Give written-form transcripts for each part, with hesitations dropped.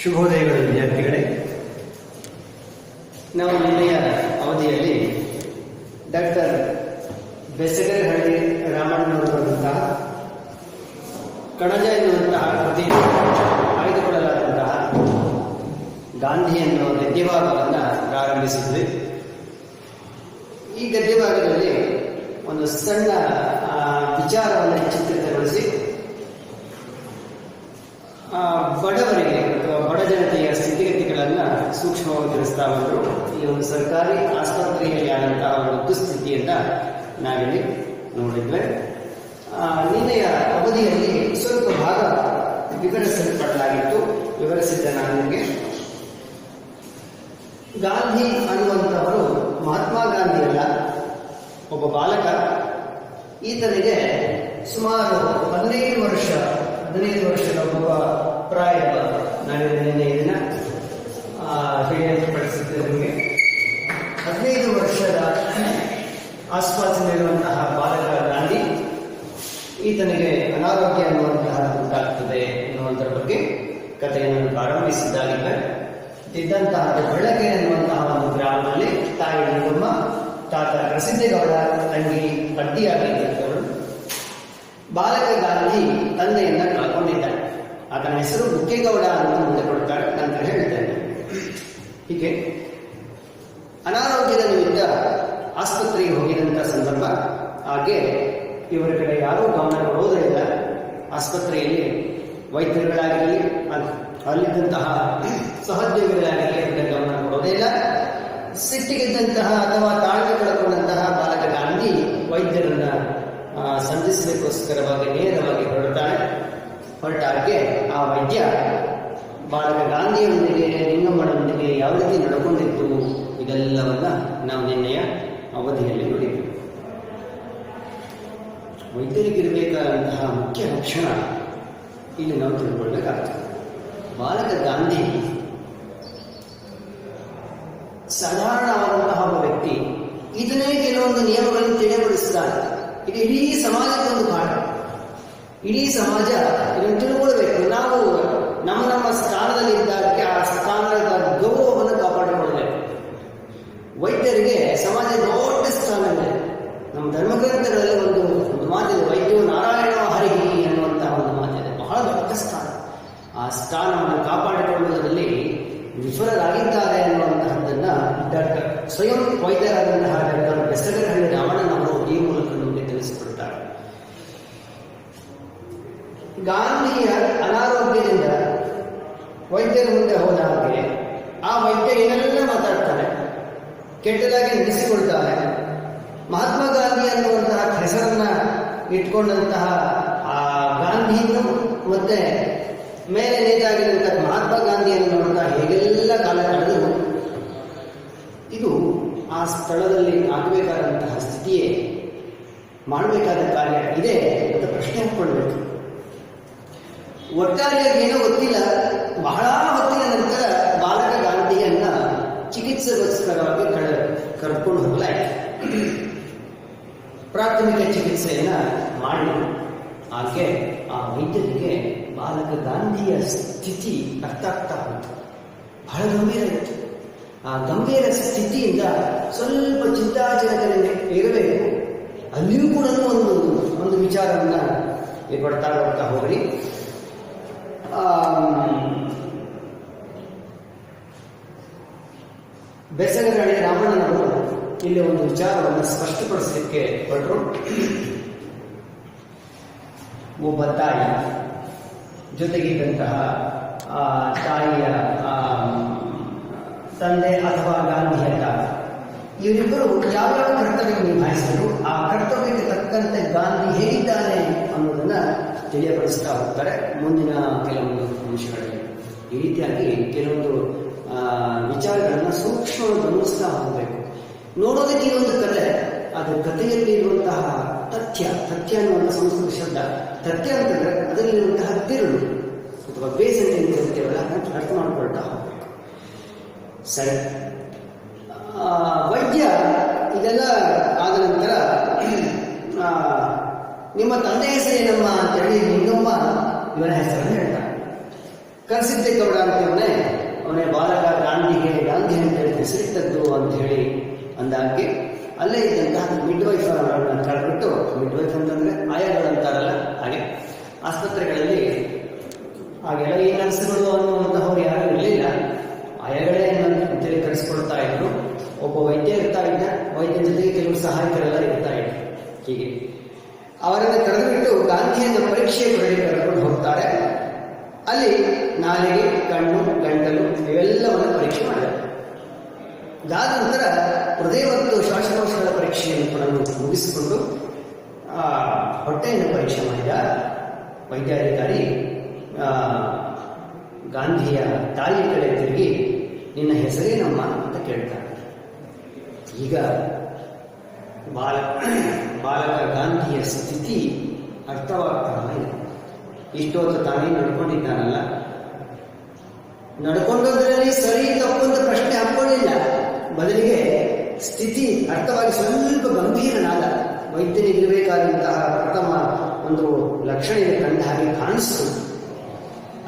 ಶುಭೋದಯಗಳು ವಿದ್ಯಾರ್ಥಿಗಳೇ. ನಾವು ನಿನ್ನೆಯ ಅವಧಿಯಲ್ಲಿ ಡಾಕ್ಟರ್ ಬೆಸಗರಹಳ್ಳಿ ರಾಮಣ್ಣನವರು ಬರೆದಂತಹ ಕಣಜ ಎನ್ನುವಂತಹ ಕೃತಿ ಆಯ್ದುಕೊಳ್ಳಲಾದಂತಹ ಗಾಂಧಿ ಎನ್ನುವ ಗದ್ಯಭಾಗವನ್ನು ಪ್ರಾರಂಭಿಸಿದ್ವಿ. ಈ ಗದ್ಯಭಾಗದಲ್ಲಿ ಒಂದು ಸಣ್ಣ ವಿಚಾರವನ್ನು ಚಿತ್ರಿತಗೊಳಿಸಿ ಬಡವರಿಗೆ ಅಥವಾ ಬಡ ಜನತೆಯ ಸ್ಥಿತಿಗತಿಗಳನ್ನು ಸೂಕ್ಷ್ಮವಾಗಿ ತಿಳಿಸ್ತಾ ಬಂದರು. ಈ ಒಂದು ಸರ್ಕಾರಿ ಆಸ್ಪತ್ರೆಯಲ್ಲಿ ಆದಂತಹ ಒಂದು ದುಸ್ಥಿತಿಯನ್ನ ನಾವಿಲ್ಲಿ ನೋಡಿದ್ವಿ. ನಿನ್ನೆಯ ಅವಧಿಯಲ್ಲಿ ಸ್ವಲ್ಪ ಭಾಗ ವಿವರಿಸಿದ್ದ ನಾನು ನಿಮಗೆ. ಗಾಂಧಿ ಅನ್ನುವಂಥವರು ಮಹಾತ್ಮ ಗಾಂಧಿ ಅಲ್ಲ, ಒಬ್ಬ ಬಾಲಕ. ಈತನಿಗೆ ಸುಮಾರು 15 ವರ್ಷದ ಒಬ್ಬ ಪ್ರಾಯದ, ನಾನು ನಿನ್ನೆ ಇದನ್ನ ತಿಳಿಯಪಡಿಸಿದ್ದೆ ನಿಮಗೆ. 15 ವರ್ಷದ ಆಸ್ಪಾಸಿನಲ್ಲಿರುವಂತಹ ಬಾಲಕ ಗಾಂಧಿ, ಈತನಿಗೆ ಅನಾರೋಗ್ಯ ಅನ್ನುವಂತಹ ಉಂಟಾಗ್ತದೆ ಎನ್ನುವಂಥರ ಬಗ್ಗೆ ಕಥೆಯನ್ನು ಪ್ರಾರಂಭಿಸಿದ್ದಾಗಿದೆ. ಇದ್ದಂತಹ ಬೆಳಗ್ಗೆ ಎನ್ನುವಂತಹ ಒಂದು ಗ್ರಾಮದಲ್ಲಿ ತಾಯಿ ನಿಂಗಮ್ಮ, ತಾತ ಪ್ರಸಿದ್ಧೇಗೌಡ, ತಂಗಿ ಅಡ್ಡಿಯಾಗಿದ್ದವರು. ಬಾಲಕ ಗಾಂಧಿ ತಂದೆಯನ್ನ ಕಳ್ಕೊಂಡಿದ್ದಾನೆ. ಆತನ ಹೆಸರು ಮುಖ್ಯಗೌಡ ಅಂತ ಮುಂದೆ ಕೊಡ್ತಾರೆ, ನಂತರ ಹೇಳ್ತೇನೆ. ಹೀಗೆ ಅನಾರೋಗ್ಯದ ನಿಮಿತ್ತ ಆಸ್ಪತ್ರೆಗೆ ಹೋಗಿದಂಥ ಸಂದರ್ಭ. ಹಾಗೆ ಇವರ ಕಡೆ ಯಾರೂ ಗಮನ ಕೊಡುವುದೇ ಇಲ್ಲ. ಆಸ್ಪತ್ರೆಯಲ್ಲಿ ವೈದ್ಯರುಗಳಾಗಿರಲಿ, ಅಲ್ಲಿದ್ದಂತಹ ಸಹೋದ್ಯೋಗಿಗಳಾಗಿರಲಿ ಅವರಿಗೆ ಗಮನ ಕೊಡೋದೇ ಇಲ್ಲ. ಸಿಟ್ಟಿಗಿದ್ದಂತಹ ಅಥವಾ ತಾಳ್ಮೆ ಕಳ್ಕೊಂಡಂತಹ ಬಾಲಕ ಗಾಂಧಿ ವೈದ್ಯರನ್ನ ಸಂಧಿಸಲಿಕ್ಕೋಸ್ಕರವಾಗಿ ನೇರವಾಗಿ ಹೊರಟಾಗೆ ಆ ವೈದ್ಯ ಬಾಲಕ ಗಾಂಧಿಯೊಂದಿಗೆ, ನಿಂಗಮ್ಮನೊಂದಿಗೆ ಯಾವ ರೀತಿ ನಡ್ಕೊಂಡಿತ್ತು ಇದೆಲ್ಲವನ್ನ ನಾವು ನಿನ್ನೆಯ ಅವಧಿಯಲ್ಲಿ ನೋಡಿದ್ವಿ. ವೈದ್ಯರಿಗಿರಬೇಕಾದಂತಹ ಮುಖ್ಯ ಲಕ್ಷಣ ಇಲ್ಲಿ ನಾವು ತಿಳ್ಕೊಳ್ಬೇಕಾಗ್ತದೆ. ಬಾಲಕ ಗಾಂಧಿ ಸಾಧಾರಣವಾದಂತಹ ಒಬ್ಬ ವ್ಯಕ್ತಿ. ಇದನ್ನೇ ಕೆಲವೊಂದು ನಿಯಮಗಳನ್ನು ತಿಳಿಯಪಡಿಸುತ್ತಾರೆ. ಇದು ಇಡೀ ಸಮಾಜದ ಒಂದು ಪಾಠ. ಇಡೀ ಸಮಾಜ ಇದನ್ನು ತಿಳ್ಕೊಳ್ಬೇಕು. ನಾವು ನಮ್ಮ ಸ್ಥಾನದಲ್ಲಿ ಇದ್ದಕ್ಕೆ ಆ ಸ್ಥಾನದ ಗೌರವವನ್ನು ಕಾಪಾಡಿಕೊಳ್ಳಬೇಕು. ವೈದ್ಯರಿಗೆ ಸಮಾಜ ದೊಡ್ಡ ಸ್ಥಾನ ಇದೆ. ನಮ್ಮ ಧರ್ಮಗ್ರಂಥಗಳಲ್ಲಿ ಒಂದು ಮಾತಿದೆ, ವೈದ್ಯೋ ನಾರಾಯಣ ಹರಿಹಿ ಅನ್ನುವಂತಹ ಒಂದು ಮಾತಿದೆ. ಬಹಳ ದೊಡ್ಡ ಸ್ಥಾನ. ಆ ಸ್ಥಾನವನ್ನು ಕಾಪಾಡಿಕೊಳ್ಳುವುದರಲ್ಲಿ ವಿಫಲರಾಗಿದ್ದಾರೆ ಅನ್ನುವಂತಹದ್ದನ್ನ ಸ್ವಯಂ ವೈದ್ಯರಾದಂತಹ ಡಾಕ್ಟರ್ ಬೆಸಗರಹಳ್ಳಿ ರಾಮಣ್ಣನವರು ಈ ಮೂಲಕ ನಮಗೆ ತಿಳಿಸಿಕೊಡುತ್ತಾರೆ. ಗಾಂಧಿಯ ಅನಾರೋಗ್ಯದಿಂದ ವೈದ್ಯರ ಮುಂದೆ ಹೋದ ಹಾಗೆ ಆ ವೈದ್ಯ ಏನೆಲ್ಲ ಮಾತಾಡ್ತಾನೆ, ಕೆಟ್ಟದಾಗಿ ನಡೆಸಿಕೊಳ್ತಾನೆ. ಮಹಾತ್ಮ ಗಾಂಧಿ ಅನ್ನುವಂತಹ ಹೆಸರನ್ನ ಇಟ್ಕೊಂಡಂತಹ ಆ ಗಾಂಧಿಯನ್ನು ಮತ್ತೆ ಮೇಲೆ ನೇತಾಗಿರುವಂತಹ ಮಹಾತ್ಮ ಗಾಂಧಿ ಅನ್ನುವಂತಹ ಹೇಗೆಲ್ಲ ಕಾಲ ಕಳೆದು ಇದು ಆ ಸ್ಥಳದಲ್ಲಿ ಆಗಬೇಕಾದಂತಹ ಸ್ಥಿತಿಯೇ, ಮಾಡಬೇಕಾದ ಕಾರ್ಯ ಇದೆ ಅಂತ ಪ್ರಶ್ನೆ ಹಾಕ್ಕೊಳ್ಬೇಕು. ಒಟ್ಟಾರೆಯಾಗಿ ಏನೋ ಗೊತ್ತಿಲ್ಲ, ಬಹಳ ಹೊತ್ತಿನ ನಂತರ ಬಾಲಕ ಗಾಂಧಿಯನ್ನ ಚಿಕಿತ್ಸೆಗೋಸ್ಕರವಾಗಿ ಕರ್ಕೊಂಡು ಹೋಗಲಾಯಿತು. ಪ್ರಾಥಮಿಕ ಚಿಕಿತ್ಸೆಯನ್ನ ಮಾಡಿ ಹಾಗೆ ಆ ವೈದ್ಯರಿಗೆ ಬಾಲಕ ಗಾಂಧಿಯ ಸ್ಥಿತಿ ಅರ್ಥ ಆಗ್ತಾ ಹೋಯಿತು. ಬಹಳ ಗಂಭೀರ ಇತ್ತು. ಆ ಗಂಭೀರ ಸ್ಥಿತಿಯಿಂದ ಸ್ವಲ್ಪ ಚಿಂತಾಜನಕರಿಗೆ ಇರಬೇಕು. ಅಲ್ಲಿಯೂ ಕೂಡ ಒಂದು ವಿಚಾರವನ್ನ ಕೊಡ್ತಾ ಹೋಗ್ರಿ. ಬೆಸಗರಹಳ್ಳಿ ರಾಮಣ್ಣನವರು ಇಲ್ಲಿ ಒಂದು ವಿಚಾರವನ್ನು ಸ್ಪಷ್ಟಪಡಿಸಲಿಕ್ಕೆ ಹೊರಟರು. ಒಬ್ಬ ತಾಯಿ ಜೊತೆಗಿದ್ದಂತಹ ತಾಯಿಯ ತಂದೆ ಅಥವಾ ಗಾಂಧಿಯ ತಾಯಿ, ಇವರಿಬ್ಬರು ಯಾವ್ಯಾವ ಕರ್ತವ್ಯ ನಿಭಾಯಿಸಿದ್ರು, ಆ ಕರ್ತವ್ಯಕ್ಕೆ ತಕ್ಕಂತೆ ಗಾಂಧಿ ಹೇಗಿದ್ದಾನೆ ಅನ್ನೋದನ್ನ ತಿಳಿಯಪಡಿಸ್ತಾ ಹೋಗ್ತಾರೆ ಮುಂದಿನ ಕೆಲವೊಂದು ಅಂಶಗಳಲ್ಲಿ. ಈ ರೀತಿಯಾಗಿ ಕೆಲವೊಂದು ವಿಚಾರಗಳನ್ನ ಸೂಕ್ಷ್ಮವಾಗಿ ಗಮನಿಸ್ತಾ ಹೋಗಬೇಕು. ನೋಡೋದಕ್ಕೆ ಒಂದು ಕಥೆ, ಅದು ಕಥೆಯಲ್ಲಿ ಇರುವಂತಹ ತಥ್ಯ ಅನ್ನುವಂಥ ಸಂಸ್ಕೃತ ಶಬ್ದ. ತಥ್ಯ ಅಂತಂದ್ರೆ ಅದರಲ್ಲಿರುವಂತಹ ತಿರುಳು ಅಥವಾ ಬೇಸಂಟೆ ಅಂತ ಇರ್ತೇವಲ್ಲ, ಅರ್ಥ ಮಾಡ್ಕೊಳ್ತಾ ಹೋಗ್ಬೇಕು. ಸರಿ, ವೈದ್ಯ ಇದೆಲ್ಲ ಆದ ನಂತರ ನಿಮ್ಮ ತಂದೆ ಹೆಸರೇನಮ್ಮ ಅಂತೇಳಿ ನಿಂಗಮ್ಮ ಇವನ ಹೆಸರನ್ನು ಹೇಳ್ತಾನೆ. ಕರಸಿದ್ದೇಗೌಡ ಅಂತವನೇ ಅವನೇ ಬಾಲಕ ಗಾಂಧಿ ಅಂತ ಹೇಳಿ ಹೆಸರಿಟ್ಟದ್ದು ಅಂತ ಹೇಳಿ ಅಂದಾಕೆ ಅಲ್ಲೇ ಇದ್ದಂತಹ ಮಿಡ್ ವೈಫ್ ಕಳ್ಬಿಟ್ಟು, ಮಿಡ್ ವೈಫ್ ಅಂತಂದ್ರೆ ಆಯಾಗಳಂತಾರಲ್ಲ ಹಾಗೆ, ಆಸ್ಪತ್ರೆಗಳಲ್ಲಿ ಹಾಗೆಲ್ಲ ಈ ನರ್ಸ್ಗಳು ಅನ್ನುವಂತಹವ್ರು ಯಾರು ಇರಲಿಲ್ಲ, ಆಯಗಳೇ ಅಂತೇಳಿ ಕರೆಸ್ಕೊಳ್ತಾ ಇದ್ರು. ಒಬ್ಬ ವೈದ್ಯ ಇರ್ತಾ ಇದ್ದ, ವೈದ್ಯನ ಜೊತೆಗೆ ಕೆಲವು ಸಹಾಯಕರೆಲ್ಲ ಇರ್ತಾ ಇದ್ರು. ಹೀಗೆ ಅವರನ್ನು ಕರೆದುಬಿಟ್ಟು ಗಾಂಧಿಯನ್ನು ಪರೀಕ್ಷೆ ಕರ್ಕೊಂಡು ಹೋಗ್ತಾರೆ. ಅಲ್ಲಿ ನಾಲಿಗೆ, ಕಣ್ಣು, ಗಂಟಲು ಇವೆಲ್ಲವನ್ನು ಪರೀಕ್ಷೆ ಮಾಡಿದ್ದಾರೆ. ಅದಾದ ನಂತರ ಹೃದಯ ಮತ್ತು ಶ್ವಾಸಕೋಶಗಳ ಪರೀಕ್ಷೆಯನ್ನು ಕೂಡ ಮುಗಿಸಿಕೊಂಡು ಹೊಟ್ಟೆಯನ್ನು ಪರೀಕ್ಷೆ ಮಾಡಿದ ವೈದ್ಯಾಧಿಕಾರಿ ಗಾಂಧಿಯ ತಾಯಿ ಕಡೆ ತಿರುಗಿ ನಿನ್ನ ಹೆಸರೇನಮ್ಮ ಅಂತ ಕೇಳ್ತಾರೆ. ಈಗ ಬಾಲಕ ಗಾಂಧಿಯ ಸ್ಥಿತಿ ಅರ್ಥವಾಗ್ತಾ ಇದೆ. ಇಷ್ಟೊತ್ತು ತಾನೇ ನಡ್ಕೊಂಡಿದ್ದಾನಲ್ಲ, ನಡ್ಕೊಂಡೋದ್ರಲ್ಲಿ ಸರಿ ತಪ್ಪೊಂದು ಪ್ರಶ್ನೆ ಹಾಕೊಳ್ಳಿಲ್ಲ, ಬದಲಿಗೆ ಸ್ಥಿತಿ ಅರ್ಥವಾಗಿ ಸ್ವಲ್ಪ ಗಂಭೀರನಾದ. ವೈದ್ಯನಿಗಿರಬೇಕಾದಂತಹ ಪ್ರಥಮ ಒಂದು ಲಕ್ಷಣ ಕಂಡ ಹಾಗೆ ಕಾಣಿಸ್ತು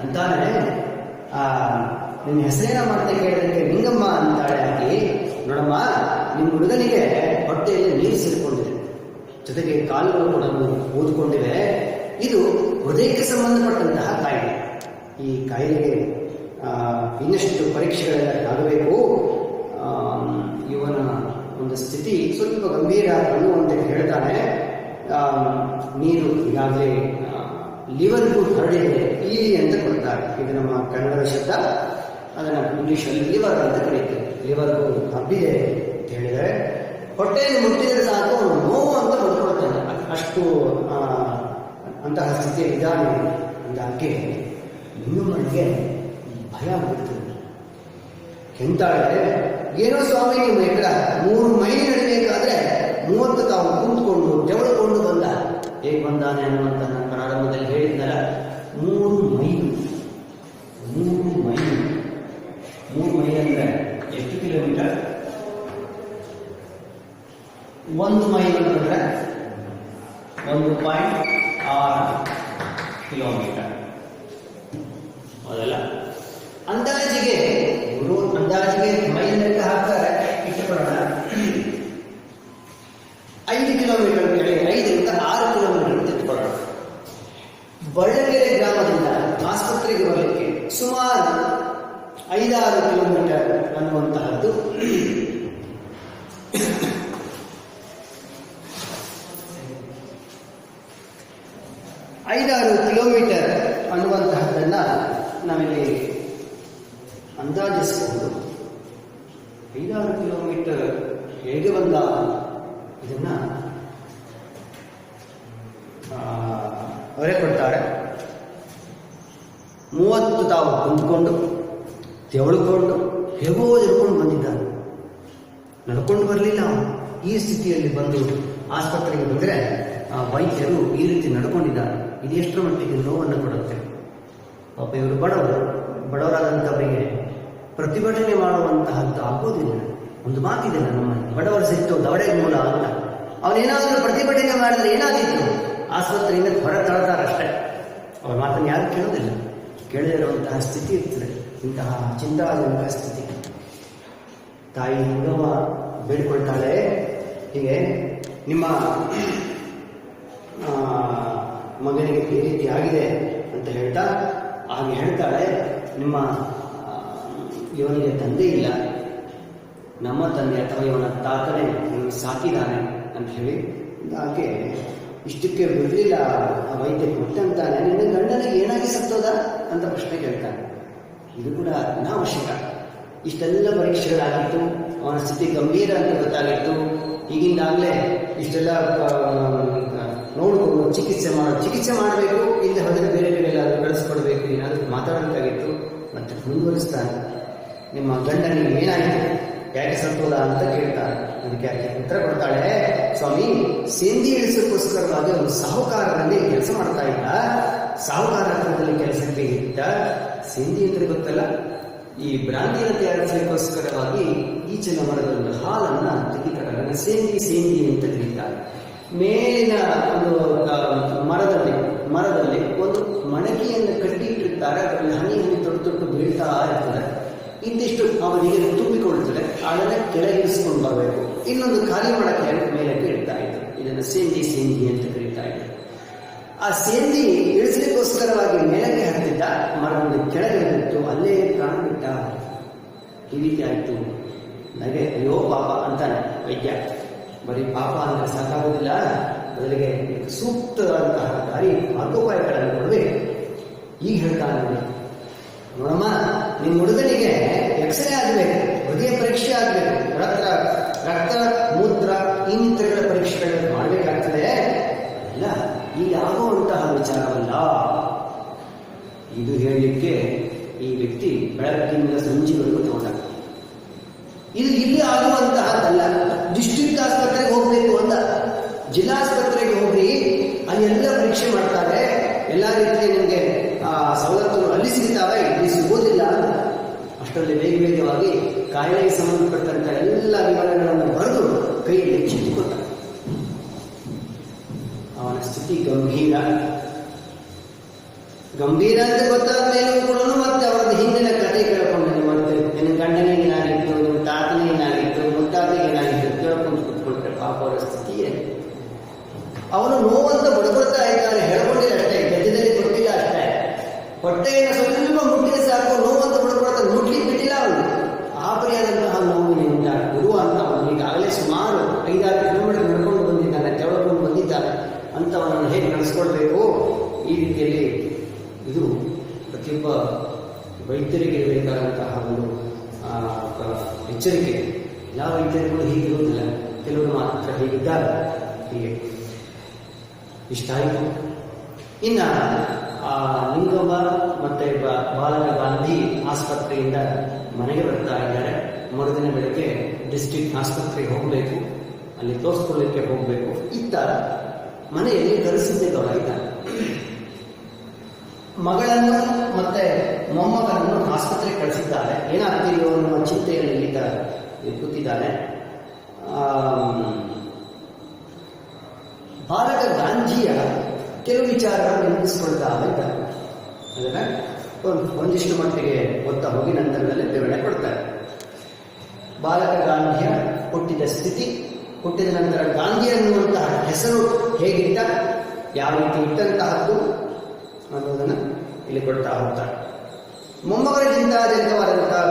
ಅಂತಾನೆ. ನಿನ್ನ ಹೆಸರೇನ ಮಾಡ್ತಾ ಕೇಳಿದಕ್ಕೆ ನಿಂಗಮ್ಮ ಅಂತಾಳೆ. ಆಗಿ ನೋಡಮ್ಮ, ನಿಮ್ಮ ಹುಡುಗನಿಗೆ ಹೊಟ್ಟೆಯಲ್ಲಿ ನೀರು ಸೇರಿಕೊಂಡಿದೆ, ಜೊತೆಗೆ ಕಾಲುಗಳು ಕೂಡ ಊದ್ಕೊಂಡಿವೆ. ಇದು ಹೃದಯಕ್ಕೆ ಸಂಬಂಧಪಟ್ಟಂತಹ ಕಾಯಿಲೆ. ಈ ಕಾಯಿಲೆಗೆ ಇನ್ನಷ್ಟು ಪರೀಕ್ಷೆಗಳೆಲ್ಲ ಆಗಬೇಕು. ಇವನ ಒಂದು ಸ್ಥಿತಿ ಸ್ವಲ್ಪ ಗಂಭೀರ ಅನ್ನುವಂತೆ ಹೇಳ್ತಾನೆ. ನೀರು ಈಗಾಗಲೇ ಲಿವರ್ಗೂ ಹರಡಿದೆ, ಈಲಿ ಅಂತ ಕೊಡ್ತಾರೆ. ಇದು ನಮ್ಮ ಕನ್ನಡದ ಶಬ್ದ, ಅದನ್ನು ಇಂಗ್ಲಿಷಲ್ಲಿ ಲಿವರ್ ಅಂತ ಕರೀತಾರೆ. ಲಿವರ್ಗೂ ಹಬ್ಬಿದೆ ಅಂತ ಹೇಳಿದರೆ, ಹೊಟ್ಟೆಯನ್ನು ಮುಟ್ಟಿದರೆ ಸಾಕು ಅವನು ನೋವು ಅಂತ ಬಂದ್ಕೊಳ್ತಾನೆ. ಅಷ್ಟು ಅಂತಹ ಸ್ಥಿತಿಯ ವಿಧಾನ ಅಂದಾಕೆ ನಿಂಗಮ್ಮನಿಗೆ ಭಯ ಆಗ್ಬಿಡ್ತದೆ. ಕೆಂತಾಳೆ, ಏನೋ ಸ್ವಾಮಿ ನಿಮ್ಮ ಎಕಡ 3 ಮೈಲಿ ನಡಿಬೇಕಾದ್ರೆ 30 ತಾವು ಕುಂತ್ಕೊಂಡು ತೆವಳ್ಕೊಂಡು ಬಂದ. ಹೇಗೆ ಬಂದಾನೆ ಅನ್ನುವಂತ ನಾನು ಪ್ರಾರಂಭದಲ್ಲಿ ಹೇಳಿದ್ನಲ್ಲ, 3 ಮೈಲು ಅಂದ್ರೆ ಎಷ್ಟು ಕಿಲೋಮೀಟರ್? 1 ಮೈಲ್ ಅಂತಂದ್ರೆ 1.6 ಕಿಲೋಮೀಟರ್. ಹೌದಲ್ಲ? ಅಂದಾಜಿಗೆ ಮೈಲ್ ಲೆಕ್ಕ ಹಾಕ್ತಾರೆ, ಇಟ್ಟುಕೊಳ್ಳೋಣ 5 ಕಿಲೋಮೀಟರ್ ಹೇಳಿ, 5ರಿಂದ 6 ಕಿಲೋಮೀಟರ್ ಇಟ್ಟುಕೊಳ್ಳೋಣ. ಬಳ್ಳಗೆರೆ ಗ್ರಾಮದಿಂದ ಆಸ್ಪತ್ರೆಗೆ ಬರಲಿಕ್ಕೆ ಸುಮಾರು 5-6 ಕಿಲೋಮೀಟರ್ ಅನ್ನುವಂತಹದ್ದು 5-6 ಕಿಲೋಮೀಟರ್ ಅನ್ನುವಂತಹದ್ದನ್ನ ನಾವಿಲ್ಲಿ ಅಂದಾಜಿಸಬಹುದು. 5-6 ಕಿಲೋಮೀಟರ್ ಹೇಗೆ ಬಂದ ಇದನ್ನ ಅವರೇ ಕೊಡ್ತಾರೆ. 30 ತಾವು ಕುಂತ್ಕೊಂಡು ತೆವಳುಕೊಂಡು ಹೇಗೋ ಎಳ್ಕೊಂಡು ಬಂದಿದ್ದಾನೆ. ನಡ್ಕೊಂಡು ಬರಲಿಲ್ಲ. ಈ ಸ್ಥಿತಿಯಲ್ಲಿ ಬಂದು ಆಸ್ಪತ್ರೆಗೆ ಬಂದರೆ ವೈದ್ಯರು ಈ ರೀತಿ ನಡ್ಕೊಂಡಿದ್ದಾರೆ. ಇದು ಎಷ್ಟರ ಮಟ್ಟಿಗೆ ನೋವನ್ನು ಕೊಡುತ್ತೆ. ಪಾಪ ಇವರು ಬಡವರಾದಂಥವರಿಗೆ ಪ್ರತಿಭಟನೆ ಮಾಡುವಂತಹದ್ದು ಆಗೋದಿಲ್ಲ. ಒಂದು ಮಾತಿದೆ ನಮ್ಮಲ್ಲಿ, ಬಡವರ ಸಿಟ್ಟು ದವಡೆಗೆ ಮೂಲ ಅಂತ. ಅವನೇನಾದರೂ ಪ್ರತಿಭಟನೆ ಮಾಡಿದ್ರೆ ಏನಾದಿತ್ತು, ಆಸ್ಪತ್ರೆಯಿಂದ ಹೊರ ತಳ್ತಾರಷ್ಟೇ. ಅವರ ಮಾತನ್ನು ಯಾರು ಕೇಳೋದಿಲ್ಲ. ಕೇಳದಿರುವಂತಹ ಸ್ಥಿತಿ ಇರ್ತದೆ, ಇಂತಹ ಚಿಂತಾಜನಕ ಸ್ಥಿತಿ. ತಾಯಿ ನಿಂಗಮ್ಮ ಬೇಡ್ಕೊಳ್ತಾಳೆ, ಹೀಗೆ ನಿಮ್ಮ ಮಗನಿಗೆ ಈ ರೀತಿ ಆಗಿದೆ ಅಂತ ಹೇಳ್ತಾ, ಹಾಗೆ ಹೇಳ್ತಾಳೆ, ನಿಮ್ಮ ಇವನಿಗೆ ತಂದೆ ಇಲ್ಲ, ನಮ್ಮ ತಂದೆ ಅಥವಾ ಇವನ ತಾತನೇ ಇವನು ಸಾಕಿದ್ದಾನೆ ಅಂತ ಹೇಳಿ. ಹಾಗೆ ಇಷ್ಟಕ್ಕೆ ಬಿಡಲಿಲ್ಲ ಆ ವೈದ್ಯ ಕೊಟ್ಟಂತಾನೆ, ನಿನ್ನ ಗಂಡನಿಗೆ ಏನಾಗಿ ಸತ್ತೋದ ಅಂತ ಪ್ರಶ್ನೆ ಕೇಳ್ತಾನೆ. ಇದು ಕೂಡ ಅನಾವಶ್ಯಕ. ಇಷ್ಟೆಲ್ಲ ಪರೀಕ್ಷೆಗಳಾಗಿತ್ತು, ಅವನ ಸ್ಥಿತಿ ಗಂಭೀರ ಅಂತ ಗೊತ್ತಾಗಿತ್ತು. ಈಗಿಂದಾಗಲೇ ಇಷ್ಟೆಲ್ಲ ನೋಡಿಕೊಂಡು ಚಿಕಿತ್ಸೆ ಮಾಡಬೇಕು, ಇಲ್ಲಿ ಹೊರಗೆ ಬೇರೆ ಕಡೆ ಎಲ್ಲಾದರೂ ಕಳಿಸ್ಕೊಡ್ಬೇಕು, ಏನಾದರೂ ಮಾತಾಡಬೇಕಾಗಿತ್ತು. ಮತ್ತೆ ಮುಂದುವರಿಸ್ತಾನೆ, ನಿಮ್ಮ ಗಂಡನಿಗೆ ಏನಾಯಿತು, ಯಾಕೆ ಸತ್ತೋದ ಅಂತ ಕೇಳ್ತಾಳೆ. ಅದಕ್ಕೆ ಯಾಕೆ ಉತ್ತರ ಕೊಡ್ತಾಳೆ, ಸ್ವಾಮಿ ಸೇಂದಿ ಇಳಿಸೋಕ್ಕೋಸ್ಕರವಾಗಿ ಒಂದು ಸಾಹುಕಾರರಲ್ಲಿ ಕೆಲಸ ಮಾಡ್ತಾ ಇದ್ದ. ಸಾಹುಕಾರ ಹತ್ರದಲ್ಲಿ ಕೆಲಸಕ್ಕೆ ಇದ್ದ. ಸೇಂದಿ ಅಂದ್ರೆ ಗೊತ್ತಲ್ಲ, ಈ ಬ್ರಾಂದಿಯನ್ನು ತಯಾರಿಸಲಿಕ್ಕೋಸ್ಕರವಾಗಿ ಈಚಿನ ಮರದಲ್ಲಿ ಹಾಲನ್ನ ತೆಗಿತಾರೆ. ಸೇಂದಿ ಅಂತ ಕರೀತಾರೆ. ಮೇಲಿನ ಒಂದು ಮರದಲ್ಲಿ ಒಂದು ಮಣಕಿಯನ್ನು ಕಟ್ಟಿಟ್ಟಿರ್ತಾರೆ. ಅದರಲ್ಲಿ ಹನಿ ತೊಟ್ಟು ಬೀಳ್ತಾ ಇರ್ತದೆ. ಇಂತಿಷ್ಟು ಅವರಿಗೆ ತುಂಬಿಕೊಳ್ಳುತ್ತದೆ. ಅದನ್ನು ಕೆಳಗಿಳಿಸ್ಕೊಂಡು ಬರಬೇಕು. ಇನ್ನೊಂದು ಖಾಲಿ ಮಡಕೆ ಮೇಲಕ್ಕೆ ಇಡ್ತಾ ಇದ್ರು. ಇದನ್ನು ಸೇಂದಿ ಅಂತ ಕರೀತಾ ಇದ್ರು. ಆ ಸೇಂದಿ ಇಳಿಸಲಿಕ್ಕೋಸ್ಕರವಾಗಿ ಮೇಲಕ್ಕೆ ಹತ್ತಿದ್ದ, ಮರದಲ್ಲಿ ಕೆಳಗೆ ಬಿತ್ತು, ಅಲ್ಲೇ ಪ್ರಾಣ ಬಿಟ್ಟ. ಈ ರೀತಿ ಆಯಿತು. ನನಗೆ ಅಯ್ಯೋ ಪಾಪ ಅಂತಾನೆ ವೈದ್ಯ. ಬರೀ ಪಾಪ ಅಂದರೆ ಸಾಕಾಗೋದಿಲ್ಲ, ಬದಲಿಗೆ ಸೂಕ್ತವಾದಂತಹ ದಾರಿ ಮಾರ್ಗೋಪಾಯಗಳನ್ನು ಕೊಡಬೇಕು. ಈಗ ಹೇಳ್ತಾನೆ ನೋಡಿ, ನೋಡಮ್ಮ, ನಿಮ್ಮ ಹುಡುಗನಿಗೆ ಎಕ್ಸ್ರೇ ಆಗಬೇಕು, ಹೃದಯ ಪರೀಕ್ಷೆ ಆಗಬೇಕು, ರಕ್ತ ಮೂತ್ರ ಇನ್ನಿತರಗಳ ಪರೀಕ್ಷೆಗಳನ್ನು ಮಾಡಬೇಕಾಗ್ತದೆ. ಇಲ್ಲ, ಈಗ ಆಗುವಂತಹ ವಿಚಾರವಲ್ಲ. ಇದು ಹೇಳಲಿಕ್ಕೆ ಈ ವ್ಯಕ್ತಿ ಬೆಳಗ್ಗಿನಿಂದ ಸಂಜೆವರೆಗೂ ತಗೊಂಡ. ಇದು ಇಲ್ಲಿ ಆಗುವಂತಹದ್ದಲ್ಲ. ಡಿಸ್ಟ್ರಿಕ್ಟ್ ಆಸ್ಪತ್ರೆಗೆ ಹೋಗ್ಬೇಕು ಅಂತ, ಜಿಲ್ಲಾಸ್ಪತ್ರೆಗೆ ಹೋಗ್ರಿ, ಅಲ್ಲಿ ಎಲ್ಲ ಪರೀಕ್ಷೆ ಮಾಡ್ತಾರೆ, ಎಲ್ಲ ರೀತಿಯ ನಿಮಗೆ ಸವಲತ್ತುಗಳು ಅಲ್ಲಿ ಸಿಗ್ತಾವೆ, ಇಲ್ಲಿ ಸಿಗೋದಿಲ್ಲ. ಅಷ್ಟರಲ್ಲಿ ವೇಗವಾಗಿ ಕಾಯಿಲೆಗೆ ಸಂಬಂಧಪಟ್ಟಂತ ಎಲ್ಲ ವಿವರಗಳನ್ನು ಬರೆದು ಕೈಯಲ್ಲಿ ಚಿಟ್ಟಿಕೊಟ್ಟ. ಅವನ ಸ್ಥಿತಿ ಗಂಭೀರ ಅಂತ ಗೊತ್ತಾದ ಮೇಲೂ ಕೂಡ ಮತ್ತೆ ಅವರದ್ದು ಹಿಂದಿನ ಕಥೆ ಕೇಳ್ಕೊಂಡು, ಮತ್ತೆ ನಿನ್ನ ಗಂಡನಿಗೆ ಏನಾಗಿತ್ತು, ನಿಮ್ಮ ತಾತನಿಗೆ ಏನಾಗಿತ್ತು, ಮುತ್ತಾತಿಗೆ ಏನಾಗಿತ್ತು ಕೇಳ್ಕೊಂಡು ಕೂತ್ಕೊಂಡ್ರೆ ಪಾಪ ಅವರ ಸ್ಥಿತಿ ಏನು. ಅವನು ನೋವಂತ ಬಡಬಡ್ತಾ ಇದ್ದಾನೆ, ಹೇಳ್ಕೊಂಡಿಲ್ಲ ಅಷ್ಟೇ, ಗದ್ಯದಲ್ಲಿ ಕೊಟ್ಟಿಲ್ಲ ಅಷ್ಟೇ. ಹೊಟ್ಟೆಯನ್ನು ಸ್ವಲ್ಪ ಮುಟ್ಟಿಗೆ ಸಾಕು, ನೋವಂತ ಬಡಬಡ್ತಾ ಮುಟ್ಲಿಕ್ಕೆ ಬಿಟ್ಟಿಲ್ಲ ಅವನು. ಆ ಪರಿಯಾದಂತಹ ನೋವಿನಿಂದ ಗುರು ಅಂತ ಅವನು ಈಗಾಗಲೇ ಸುಮಾರು 5-6 ಕಿಲೋಮೀಟರ್ ನಡ್ಕೊಂಡು ಬಂದಿದ್ದಾನೆ, ತೆವಳ್ಕೊಂಡು ಬಂದಿದ್ದಾನೆ. ಅಂತವನನ್ನು ಹೇಗೆ ನಡೆಸ್ಕೊಳ್ಬೇಕು, ಈ ರೀತಿಯಲ್ಲಿ ಇದು ಪ್ರತಿಯೊಬ್ಬ ವೈದ್ಯರಿಗೆ ಇರಬೇಕಾದಂತಹ ಒಂದು ಎಚ್ಚರಿಕೆ. ಯಾವ ವೈದ್ಯರುಗಳು ಹೀಗಿರುವುದಿಲ್ಲ, ಕೆಲವರು ಮಾತ್ರ ಹೀಗಿದ್ದಾರೆ. ಹೀಗೆ ಇಷ್ಟ ಆಯಿತು. ಇನ್ನು ಲಿಂಗವ್ವ ಮತ್ತೆ ಬಾಲಕ ಗಾಂಧಿ ಆಸ್ಪತ್ರೆಯಿಂದ ಮನೆಗೆ ಬರ್ತಾ ಇದ್ದಾರೆ. ಮರುದಿನ ಬೆಳಗ್ಗೆ ಡಿಸ್ಟ್ರಿಕ್ಟ್ ಆಸ್ಪತ್ರೆಗೆ ಹೋಗಬೇಕು, ಅಲ್ಲಿ ತೋರಿಸ್ಕೊಳ್ಳಿಕ್ಕೆ ಹೋಗಬೇಕು. ಇತ್ತ ಮನೆಯಲ್ಲಿ ಕರೆಸಿದ್ದೇಗೌಡ ಇದ್ದಾನೆ. ಮಗಳನ್ನು ಮತ್ತೆ ಮೊಮ್ಮಗನನ್ನು ಆಸ್ಪತ್ರೆಗೆ ಕಳಿಸಿದ್ದಾರೆ. ಏನಾಗ್ತೀಯೋ ಅನ್ನುವ ಚಿಂತೆಯಲ್ಲಿ ಈಗ ಕೂತಿದ್ದಾನೆ. ಬಾಲಕ ಗಾಂಧಿಯ ಕೆಲವು ವಿಚಾರಗಳನ್ನು ನೆನಪಿಸ್ಕೊಳ್ತಾ ಇದ್ದಾರೆ. ಅದನ್ನ ಒಂದಿಷ್ಟು ಮಟ್ಟಿಗೆ ಓದ್ತಾ ಹೋಗಿ ನಂತರದಲ್ಲಿ ವಿವರಣೆ ಕೊಡ್ತಾರೆ. ಬಾಲಕ ಗಾಂಧಿಯ ಹುಟ್ಟಿದ ಸ್ಥಿತಿ, ಹುಟ್ಟಿದ ನಂತರ ಗಾಂಧಿ ಅನ್ನುವಂತಹ ಹೆಸರು ಹೇಗಿದ್ದ, ಯಾವ ರೀತಿ ಇಟ್ಟಂತಹದ್ದು ಅನ್ನೋದನ್ನು ಇಲ್ಲಿ ಕೊಡ್ತಾ ಹೋಗ್ತಾರೆ. ಮೊಮ್ಮಗನ ಚಿಂತಾಜನಕವಾದಂತಹ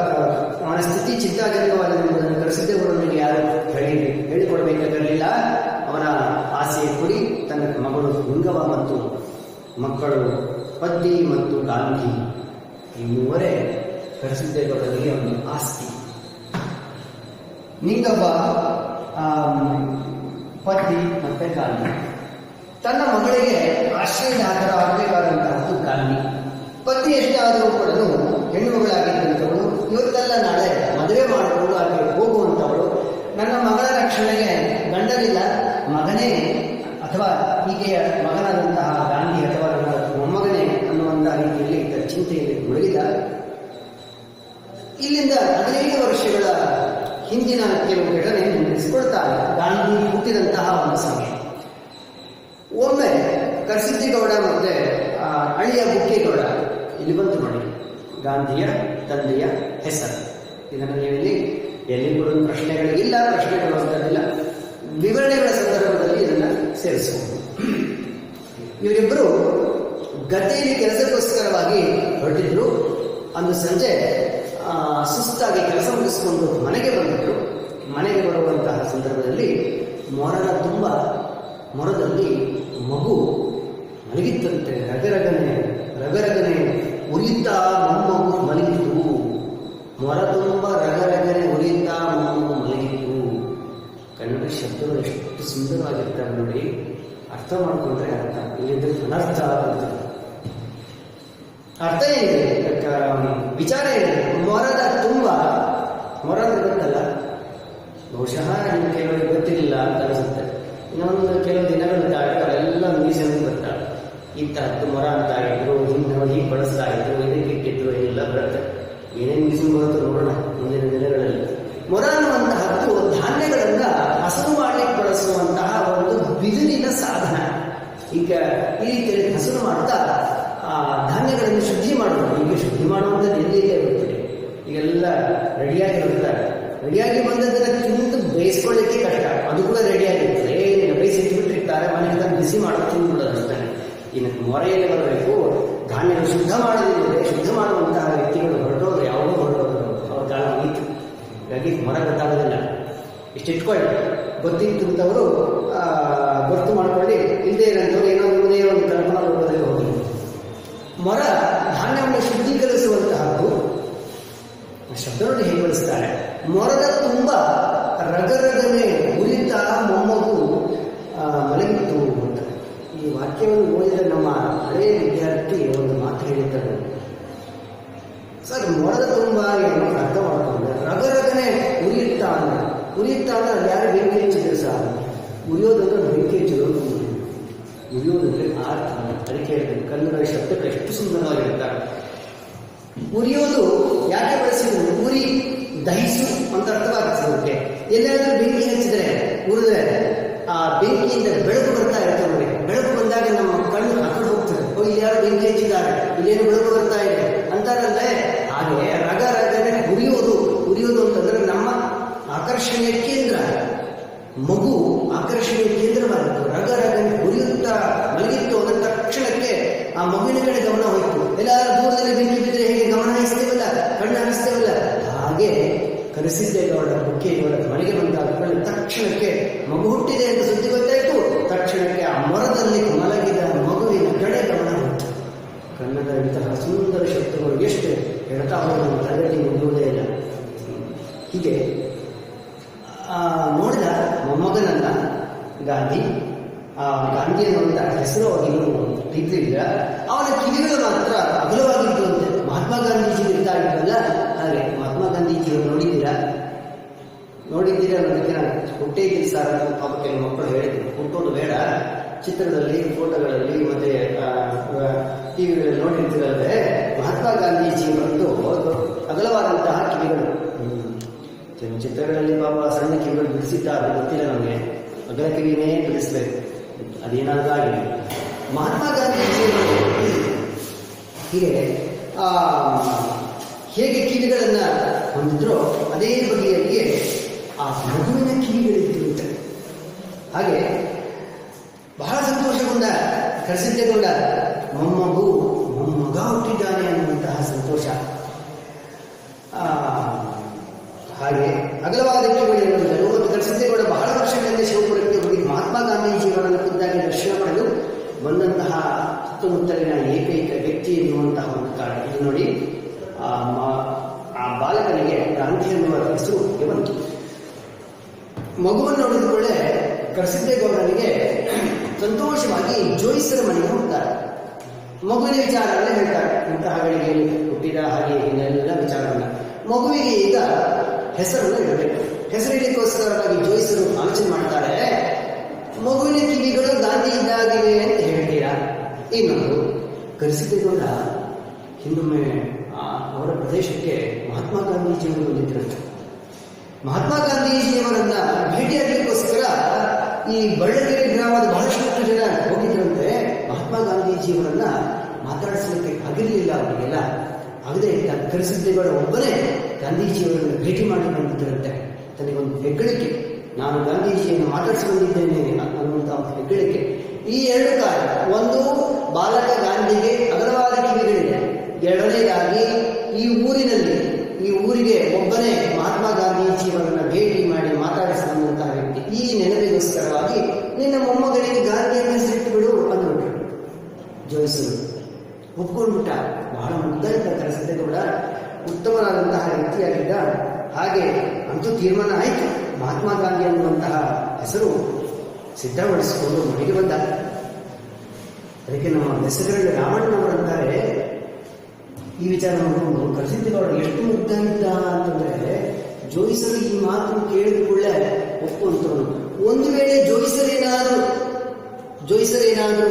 ಅವನ ಸ್ಥಿತಿ ಚಿಂತಾಜನಕವಾದದನ್ನು ಕರೆಸಿದ್ದೇವರಿಗೆ ಯಾರು ಹೇಳಿಕೊಡಬೇಕಾಗಿರಲಿಲ್ಲ. ಅವನ ಆಸೆಯ ಕುಡಿ ತನ್ನ ಮಗಳು ಲಿಂಗವ್ವ ಮತ್ತು ಮಕ್ಕಳು ಪದ್ದಿ ಮತ್ತು ಗಾಂಧಿ, ಈ ಮೂವರೇ ಕರೆಸಿದ್ದೇವರಿಗೆ ಒಂದು ಆಸ್ತಿ. ಲಿಂಗವ್ವ, ಪದ್ದಿ ಮತ್ತೆ ಗಾಂಧಿ. ತನ್ನ ಮಗಳಿಗೆ ಆಶ್ರಯದಾತರ ಆಗಬೇಕಾದಂತಹದ್ದು ಗಾಂಧಿ. ಪತಿ ಎಷ್ಟಾದರೂ ಕೂಡ ಹೆಣ್ಣು ಮಗಳಾಗಿದ್ದಂಥವಳು, ಇವತ್ತೆಲ್ಲ ನಾಳೆ ಮದುವೆ ಮಾಡಿಕೊಂಡು ಆಕೆ ಹೋಗುವಂಥವಳು. ನನ್ನ ಮಗಳ ರಕ್ಷಣೆಗೆ ಗಂಡನಿಲ್ಲ, ಮಗನೇ ಅಥವಾ ಈಕೆಯ ಮಗನಾದಂತಹ ಗಾಂಧಿ ಅಥವಾ ಮೊಮ್ಮಗನೇ ಅನ್ನುವಂತಹ ರೀತಿಯಲ್ಲಿ ಚಿಂತೆಯಲ್ಲಿ ಮುಳುಗಿದ. ಇಲ್ಲಿಂದ 15 ವರ್ಷಗಳ ಹಿಂದಿನ ಕೆಲವು ಘಟನೆ ನೆನೆಸಿಕೊಳ್ತಾರೆ. ಗಾಂಧಿ ಹುಟ್ಟಿದಂತಹ ಒಂದು ಸಮಯ. ಒಮ್ಮೆ ಕರ್ಸಿದ್ದಿಗೌಡ ಮತ್ತೆ ಅಳಿಯ ಬುಕ್ಕೇಗೌಡ ಇಲ್ಲಿ ಬಂತು ನೋಡಿ, ಗಾಂಧಿಯ ತಂದೆಯ ಹೆಸರು. ಇದನ್ನು ನೀವಿಲ್ಲಿ ಎಲ್ಲಿ ಕೂಡ ಪ್ರಶ್ನೆಗಳಿಲ್ಲ, ಪ್ರಶ್ನೆಗಳು ಅಂತದಿಲ್ಲ, ವಿವರಣೆಗಳ ಸಂದರ್ಭದಲ್ಲಿ ಇದನ್ನು ಸೇರಿಸಬಹುದು. ಇವರಿಬ್ಬರು ಗದ್ದೆಯಲ್ಲಿ ಕೆಲಸಕ್ಕೋಸ್ಕರವಾಗಿ ಹೊರಟಿದ್ರು. ಅಂದು ಸಂಜೆ ಸುಸ್ತಾಗಿ ಕೆಲಸ ಮುಗಿಸಿಕೊಂಡು ಮನೆಗೆ ಬಂದಿದ್ರು. ಮನೆಗೆ ಬರುವಂತಹ ಸಂದರ್ಭದಲ್ಲಿ ಮೊರದಲ್ಲಿ ಮಗು ಮಲಗಿತ್ತಂತೆ. ರಗರಗನೆ ಉರಿಯುತ್ತಾ ಮೊಮ್ಮಗು ಮಲಗಿತು. ಮೊರ ತುಂಬ ರಗರಗನೆ ಉರಿಯುತ್ತಾ ಮೊಮ್ಮಗು ಮಲಗಿತು. ಕನ್ನಡ ಶಬ್ದಗಳು ಎಷ್ಟು ಸುಂದರವಾಗಿರ್ತವೆ ನೋಡಿ, ಅರ್ಥ ಮಾಡಿಕೊಂಡ್ರೆ ಅರ್ಥ, ಇಲ್ಲಿದ್ರೆ ಅನರ್ಥ ಆಗುತ್ತದೆ. ಅರ್ಥ ಏನಿದೆ, ವಿಚಾರ ಏನಿದೆ? ಮೊರದ ಗೊತ್ತಲ್ಲ, ಬಹುಶಃ ನಿಮ್ಗೆ ಕೆಲವರಿಗೆ ಗೊತ್ತಿರಲಿಲ್ಲ ಅಂತ ಅನಿಸುತ್ತೆ. ಇನ್ನೊಂದು ಕೆಲವು ದಿನಗಳು ತಾಳೆ ಅವರೆಲ್ಲ ಮೀಸಲು ಬರ್ತಾಳೆ. ಇಂತಹದ್ದು ಮೊರ ಅಂತ ಇದ್ರು, ಹೀಗೆ ಬಳಸ್ತಾ ಇದ್ರು, ಇದಕ್ಕೆ ಇಟ್ಟಿದ್ರು, ಎಲ್ಲ ಬರುತ್ತೆ. ಏನೇನು ಮೀಸಲು ಬರುತ್ತೋ ನೋಡೋಣ ಮುಂದಿನ ದಿನಗಳಲ್ಲಿ. ಮೊರ ಅನ್ನುವಂತಹದ್ದು ಧಾನ್ಯಗಳನ್ನ ಹಸನು ಮಾಡಲಿಕ್ಕೆ ಬಳಸುವಂತಹ ಒಂದು ಬಿದಿರಿನ ಸಾಧನ. ಈಗ ಈ ರೀತಿಯಲ್ಲಿ ಹಸನು ಮಾಡ್ತಾ ಧಾನ್ಯಗಳನ್ನು ಶುದ್ಧಿ ಮಾಡುವುದು. ಈಗ ಶುದ್ಧಿ ಮಾಡುವಂಥದ್ದು ಎಲ್ಲಿಯೇ ಇರುತ್ತದೆ, ಈಗೆಲ್ಲ ರೆಡಿಯಾಗಿರುತ್ತಾರೆ. ರೆಡಿಯಾಗಿ ಬಂದದ್ದನ್ನು ತಿಂದು ಬೇಯಿಸ್ಕೊಳ್ಳಿಕ್ಕೆ ಕಷ್ಟ, ಅದು ಕೂಡ ರೆಡಿಯಾಗಿರ್ತದೆ. ಏನಿಲ್ಲ, ಬೇಯಿಸಿಟ್ಬಿಟ್ಟಿರ್ತಾರೆ, ಮನೆಗೆ ಬಿಸಿ ಮಾಡೋದು ತಿಂದುಬಿಡೋದಂತಾನೆ. ಇನ್ನು ಮೊರೆಯಲ್ಲಿ ಬರಬೇಕು, ಧಾನ್ಯಗಳು ಶುದ್ಧ ಮಾಡದಿದ್ದರೆ ಶುದ್ಧ ಮಾಡುವಂತಹ ವ್ಯಕ್ತಿಗಳು ಹೊರಟೋದು, ಯಾವುದೋ ಹೊರಟೋದು, ಅವ್ರ ಕಾಲ ಮುಗೀತು. ಹೀಗಾಗಿ ಮೊರ ಗೊತ್ತಾಗೋದಿಲ್ಲ. ಇಷ್ಟಿಟ್ಕೊಳ್ಳಿ, ಗೊತ್ತಿತ್ತಂಥವರು ಗೊತ್ತು ಮಾಡ್ಕೊಳ್ಳಿ, ಇಲ್ಲದೇ ಇರೋಂಥವ್ರು ಏನೋ ನಿಮ್ಮದೇ ಒಂದು ಕಲ್ಪನಾ ರೂಪದಲ್ಲಿ ಹೋಗಿ. ಮೊರ ಧಾನ್ಯವನ್ನು ಶುದ್ಧೀಕರಿಸುವಂತಹದ್ದು. ಶಬ್ದವನ್ನು ಹೇಗೆ ಬಳಸ್ತಾರೆ? ಮೊರದ ತುಂಬ ರಗರಗನೆ ಉರಿತಾ ಮೊಮ್ಮಗು ಮಲಗಿತ್ತು ಅಂತ. ಈ ವಾಕ್ಯವನ್ನು ಓದಿದರೆ ನಮ್ಮ ಹಳೆಯ ವಿದ್ಯಾರ್ಥಿ ಒಂದು ಮಾತು ಹೇಳಿದ್ದಾರೆ, ಸರ್ ಮೊರದ ತುಂಬ ಏನೋ ಅರ್ಥ ಮಾಡ್ಕೊಂಡ್ರೆ ರಗರಗನೆ ಉರಿಯುತ್ತಾ ಅಂದ್ರೆ ಅದು ಯಾರು ಬೆಂಕಿ ಹಚ್ಚಿದ್ರು ಸರ್? ಉರಿಯೋದಂದ್ರೆ ಬೆಂಕಿ ಹಚ್ಚಿರೋದು, ಉರಿಯೋದಂದ್ರೆ ಅರ್ಥ. ಅದಕ್ಕೆ ಹೇಳ್ತಾರೆ ಕನ್ನಡ ಶಬ್ದಕ್ಕೆ ಎಷ್ಟು ಸುಂದರವಾಗಿರ್ತಾರೆ. ಉರಿಯೋದು ಯಾಕೆ ಬಳಸಿದ್ರು? ಉರಿ ದಹಿಸು ಅಂತ ಅರ್ಥವಾಗ್ತದೆ. ಎಲ್ಲಾದ್ರೂ ಬೆಂಕಿ ಹಚ್ಚಿದ್ರೆ, ಉರಿದ್ರೆ ಆ ಬೆಂಕಿಯಿಂದ ಬೆಳಕು ಬರ್ತಾ ಇರ್ತದೆ ನೋಡಿ. ಬೆಳಕು ಬಂದಾಗ ನಮ್ಮ ಕಣ್ಣು ಆ ಕಡೆ ಹೋಗ್ತದೆ, ಇಲ್ಲಿ ಯಾರು ಬೆಂಕಿ ಹಚ್ಚಿದ್ದಾರೆ, ಇಲ್ಲೇನು ಬೆಳಕು ಬರ್ತಾ ಇದೆ ಅಂತಾರಲ್ಲೇ. ಹಾಗೆ ರಗ ರಗನೆ ಉರಿಯೋದು ಅಂತಂದ್ರೆ ನಮ್ಮ ಆಕರ್ಷಣೆಯ ಕೇಂದ್ರ. ಮಗು ಆಕರ್ಷಣೆಯ ಕೇಂದ್ರವಾಗಿತ್ತು. ರಗ ರಗನೆ ಉರಿಯುತ್ತಾ ಮಲಗಿತ್ತು ಅಂದ್ರೆ ತಕ್ಷಣಕ್ಕೆ ಆ ಮಗುವಿನ ಕಡೆ ಗಮನ ಹೋಯಿತು. ಎಲ್ಲಾರು ದೂರದಲ್ಲಿ ಬೆಂಕಿ ಬಿದ್ದರೆ ಹೇಗೆ ಗಮನ ಹರಿಸ್ತೇವಲ್ಲ, ಕಣ್ಣು ಹರಿಸ್ತೇವಲ್ಲ, ಹಾಗೆ ಕರೆಸಿದ್ದೇಗೌಡ ಬುಕ್ಕೇಗೌಡ ಮನೆಗೆ ಬಂದಾಗ ತಕ್ಷಣಕ್ಕೆ ಮಗು ಹುಟ್ಟಿದೆ ಅಂತ ಸುದ್ದಿ ಗೊತ್ತಾಯಿತು. ತಕ್ಷಣಕ್ಕೆ ಆ ಮೊರದಲ್ಲಿ ಮಲಗಿದ ಮಗುವಿನ ಕಡೆ ಗಮನ ಹೋಯಿತು. ಕನ್ನಡ ಇಂತಹ ಸುಂದರ ಶಬ್ದಗಳು ಎಷ್ಟು ಹೇಳ್ತಾ ಹೋದ ತರಗತಿ ಮುಗಿಯುವುದೇ ಇಲ್ಲ. ಹೀಗೆ ನೋಡಿದ ಮೊಮ್ಮಗನನ್ನ ಗಾಂಧಿ, ಆ ಗಾಂಧಿ ಅನ್ನುವಂಥ ಹೆಸರು ಅವನಿಗೂ ಇದ್ದಿಲ್ಲ. ಅವನ ಕಿವಿಗಳು ಮಾತ್ರ ಅಗಲವಾಗಿದ್ದು ಅಂತೆ. ಮಹಾತ್ಮ ಗಾಂಧೀಜಿ ಇರ್ತಾ ಇದ್ದಲ್ಲ ಹಾಗೆ. ಮಹಾತ್ಮ ಗಾಂಧೀಜಿಯವರು ನೋಡಿದ್ದೀರಾ ಅನ್ನೋದಕ್ಕೆ ನಾನು ಹುಟ್ಟೇ ಇದ್ದೀನಿ ಸರ್ ಅಂತ ಪಾಪ ಕೆಲವು ಮಕ್ಕಳು ಹೇಳಿದ್ರು. ಹುಟ್ಟೋದು ಬೇಡ, ಚಿತ್ರದಲ್ಲಿ ಫೋಟೋಗಳಲ್ಲಿ ಮತ್ತೆ ಟಿವಿಗಳಲ್ಲಿ ನೋಡಿರ್ತೀರಲ್ವೇ, ಮಹಾತ್ಮ ಗಾಂಧೀಜಿ ಮತ್ತು ಅಗಲವಾದಂತಹ ಕಿವಿಗಳು. ಚಿತ್ರಗಳಲ್ಲಿ ಪಾಪ ಸಣ್ಣ ಕಿವಿಗಳು ಬಿಡಿಸಿದ್ದಾರೆ, ಗೊತ್ತಿಲ್ಲ ನಮಗೆ. ಅಗಲ ಕಿವಿನೇ ಬಿಡಿಸ್ಬೇಕು, ಅದೇನಾದ್ರೂ ಆಗಿದೆ. ಮಹಾತ್ಮ ಗಾಂಧೀಜಿಯವರು ಹೀಗೆ ಹೇಗೆ ಕಿವಿಗಳನ್ನ ಹೊಂದಿದ್ರೋ ಅದೇ ಬಗೆಯಲ್ಲಿ ಆ ಮಗುವಿನ ಕಿವಿಗಳಿದ್ದಿರುತ್ತೆ. ಹಾಗೆ ಬಹಳ ಸಂತೋಷಗೊಂಡ ಕರೆಸಿದ್ದೇಗೊಂಡ ಮೊಮ್ಮಗ ಹುಟ್ಟಿದ್ದಾನೆ ಅನ್ನುವಂತಹ ಸಂತೋಷ. ಹಾಗೆ ಅಗಲವಾದ ಕಿವಿಗಳು ಮತ್ತು ಕರೆಸಿದ್ದೇಗೊಂಡ ಬಹಳ ವರ್ಷಗಳಿಂದ ಶಿವಪುರಕ್ಕೆ ಹೋಗಿ ಮಹಾತ್ಮ ಗಾಂಧೀಜಿಯವರನ್ನು ಖುದ್ದಾಗಿ ದರ್ಶನ ಪಡೆದು ಬಂದಂತಹ ಸುತ್ತಮುತ್ತಲಿನ ಏಕೈಕ ವ್ಯಕ್ತಿ ಎನ್ನುವಂತಹ ಒಂದು ಕಾರಣ. ಇದು ನೋಡಿ, ಆ ಬಾಲಕನಿಗೆ ಗಾಂಧಿ ಎನ್ನುವ ಹೆಸರು ಬಂತು. ಮಗುವನ್ನು ನೋಡಿದುಕೊಳ್ಳೆ ಕರೆಸಿದ್ದೇಗೌಡನಿಗೆ ಸಂತೋಷವಾಗಿ ಜೋಯಿಸರ ಮನೆಗೆ ಹೋಗ್ತಾರೆ. ಮಗುವಿನ ವಿಚಾರಗಳನ್ನ ಹೇಳ್ತಾರೆ. ಇಂತಹ ಗಳಿಗೆಯಲ್ಲಿ ಹುಟ್ಟಿದ ಹಾಗೆ ಇನ್ನೆಲ್ಲ ವಿಚಾರವನ್ನ. ಮಗುವಿಗೆ ಈಗ ಹೆಸರನ್ನು ಇಡಬೇಕು. ಹೆಸರಿಡಲಿಕ್ಕೋಸ್ಕರವಾಗಿ ಜೋಯಿಸರು ಆಲೋಚನೆ ಮಾಡ್ತಾರೆ. ಮಗುವಿನ ಕಿವಿಗಳು ಗಾಂಧಿ ಇದ್ದಾಗಿವೆ ಅಂತ ಹೇಳ್ತೀರಾ. ಇನ್ನೊಂದು, ಕರೆಸಿದ್ದೇಗೌಡ ಹಿಂದೊಮ್ಮೆ ಅವರ ಪ್ರದೇಶಕ್ಕೆ ಮಹಾತ್ಮ ಗಾಂಧೀಜಿಯವರು ಬಂದಿದ್ರಂತೆ. ಮಹಾತ್ಮ ಗಾಂಧೀಜಿಯವರನ್ನ ಭೇಟಿಯಾಗಲಿಕ್ಕೋಸ್ಕರ ಈ ಬಳ್ಳಗೆರೆ ಗ್ರಾಮದ ಬಹಳಷ್ಟು ಜನ ಹೋಗಿದ್ರಂತೆ. ಮಹಾತ್ಮ ಗಾಂಧೀಜಿಯವರನ್ನ ಮಾತಾಡಿಸಲಿಕ್ಕೆ ಆಗಿರಲಿಲ್ಲ ಅವರಿಗೆಲ್ಲ. ಆಗದೆ ಕರೆಸಿದ್ದೇಗೌಡ ಒಬ್ಬನೇ ಗಾಂಧೀಜಿಯವರನ್ನು ಭೇಟಿ ಮಾಡಿ ಬಂದಿದ್ದರಂತೆ. ತನಗೊಂದು ಹೆಗ್ಗಳಿಕೆ, ನಾನು ಗಾಂಧೀಜಿಯನ್ನು ಮಾತಾಡಿಸಿ ಬಂದಿದ್ದೇನೆ ಅನ್ನುವಂತಹ ಹೆಗ್ಗಳಿಕೆ. ಈ ಎರಡು ಕಾರಣ. ಒಂದು, ಬಾಲಕ ಗಾಂಧಿಗೆ ಅಗಲವಾದ ಕಿವಿಗಳಿದೆ. ಎರಡನೇದಾಗಿ ಈ ಊರಿಗೆ ಒಬ್ಬನೇ ಮಹಾತ್ಮ ಗಾಂಧೀಜಿಯವರನ್ನ ಭೇಟಿ ಮಾಡಿ ಮಾತಾಡಿಸಿದಂತಹ ವ್ಯಕ್ತಿ. ಈ ನೆನಪಿಗೋಸ್ಕರವಾಗಿ ನಿನ್ನ ಮೊಮ್ಮಗನಿಗೆ ಗಾಂಧಿಯನ್ನು ಹೆಸರಿಟ್ಟು ಬಿಡು ಅಂದ್ಬಿಟ್ರು ಜೋಯಿಸರು. ಒಪ್ಕೊಂಡ್ಬಿಟ್ಟ. ಬಹಳ ಮುಗ್ಧ ಕರೆಸಿದ್ದೇಗೌಡ, ಉತ್ತಮನಾದಂತಹ ವ್ಯಕ್ತಿಯಾಗಿದ್ದ. ಹಾಗೆ ಅಂತೂ ತೀರ್ಮಾನ ಆಯಿತು. ಮಹಾತ್ಮ ಗಾಂಧಿ ಅನ್ನುವಂತಹ ಹೆಸರು ಸಿದ್ಧಪಡಿಸಿಕೊಂಡು ಮನೆಗೆ ಬಂದ. ಅದಕ್ಕೆ ನಮ್ಮ ಹೆಸರುಗಳಲ್ಲಿ ರಾಮಣ್ಣನವರಂತಾರೆ, ಈ ವಿಚಾರ ನೋಡಿಕೊಂಡು ಕರೆಸಿದ್ದೇಗೌಡ ಎಷ್ಟು ಮುಗ್ಧಾಗಿದ್ದ ಅಂತಂದ್ರೆ, ಜೋಯಿಸರು ಈ ಮಾತು ಕೇಳಿಕೊಳ್ಳೆ ಒಪ್ಕೊಂತರು. ಒಂದು ವೇಳೆ ಜೋಯಿಸರೇನಾದ್ರು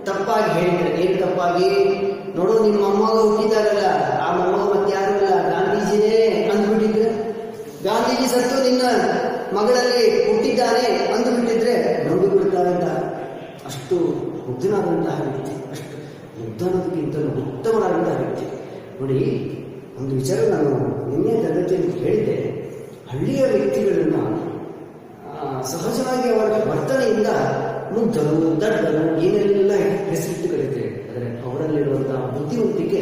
ತಪ್ಪಾಗಿ ಹೇಳಿದ್ರೆ, ಏನು ತಪ್ಪಾಗಿ, ನೋಡು ನಿಮ್ಮ ಮೊಮ್ಮಗ ಹುಟ್ಟಿದಾರಲ್ಲ, ಆ ಮೊಮ್ಮಗ ಮತ್ತೆ ಯಾರು ಅಲ್ಲ ಗಾಂಧೀಜಿನೇ ಅಂದ್ಬಿಟ್ಟಿದ್ರೆ ಗಾಂಧೀಜಿ ಸತ್ತು ನಿನ್ನ ಮಗಳಲ್ಲಿ ಹುಟ್ಟಿದ್ದಾನೆ ಅಂದು ಬಿಟ್ಟಿದ್ರೆ ನಂಬಿಬಿಡ್ತಾ ಇದ್ದ. ಅಷ್ಟು ಮುಗ್ಧನಾದಂತಹ ವ್ಯಕ್ತಿ, ಅಷ್ಟು ಮುಗ್ಧ ಅನ್ನೋದಕ್ಕಿಂತಲೂ ಉತ್ತಮನಾದಂತಹ ವ್ಯಕ್ತಿ. ನೋಡಿ, ಒಂದು ವಿಚಾರ ನಾನು ನಿನ್ನೆ ತರಗತಿಯಲ್ಲಿ ಹೇಳಿದ್ದೆ. ಹಳ್ಳಿಯ ವ್ಯಕ್ತಿಗಳನ್ನ ಸಹಜವಾಗಿ ಅವರ ವರ್ತನೆಯಿಂದ ಮುಗ್ಧರು, ದಡ್ಡರು ಏನೆಲ್ಲ ಹೆಸರಿಟ್ಟು ಕರೀತೇವೆ. ಆದರೆ ಅವರಲ್ಲಿರುವಂತಹ ಬುದ್ಧಿವಂತಿಕೆ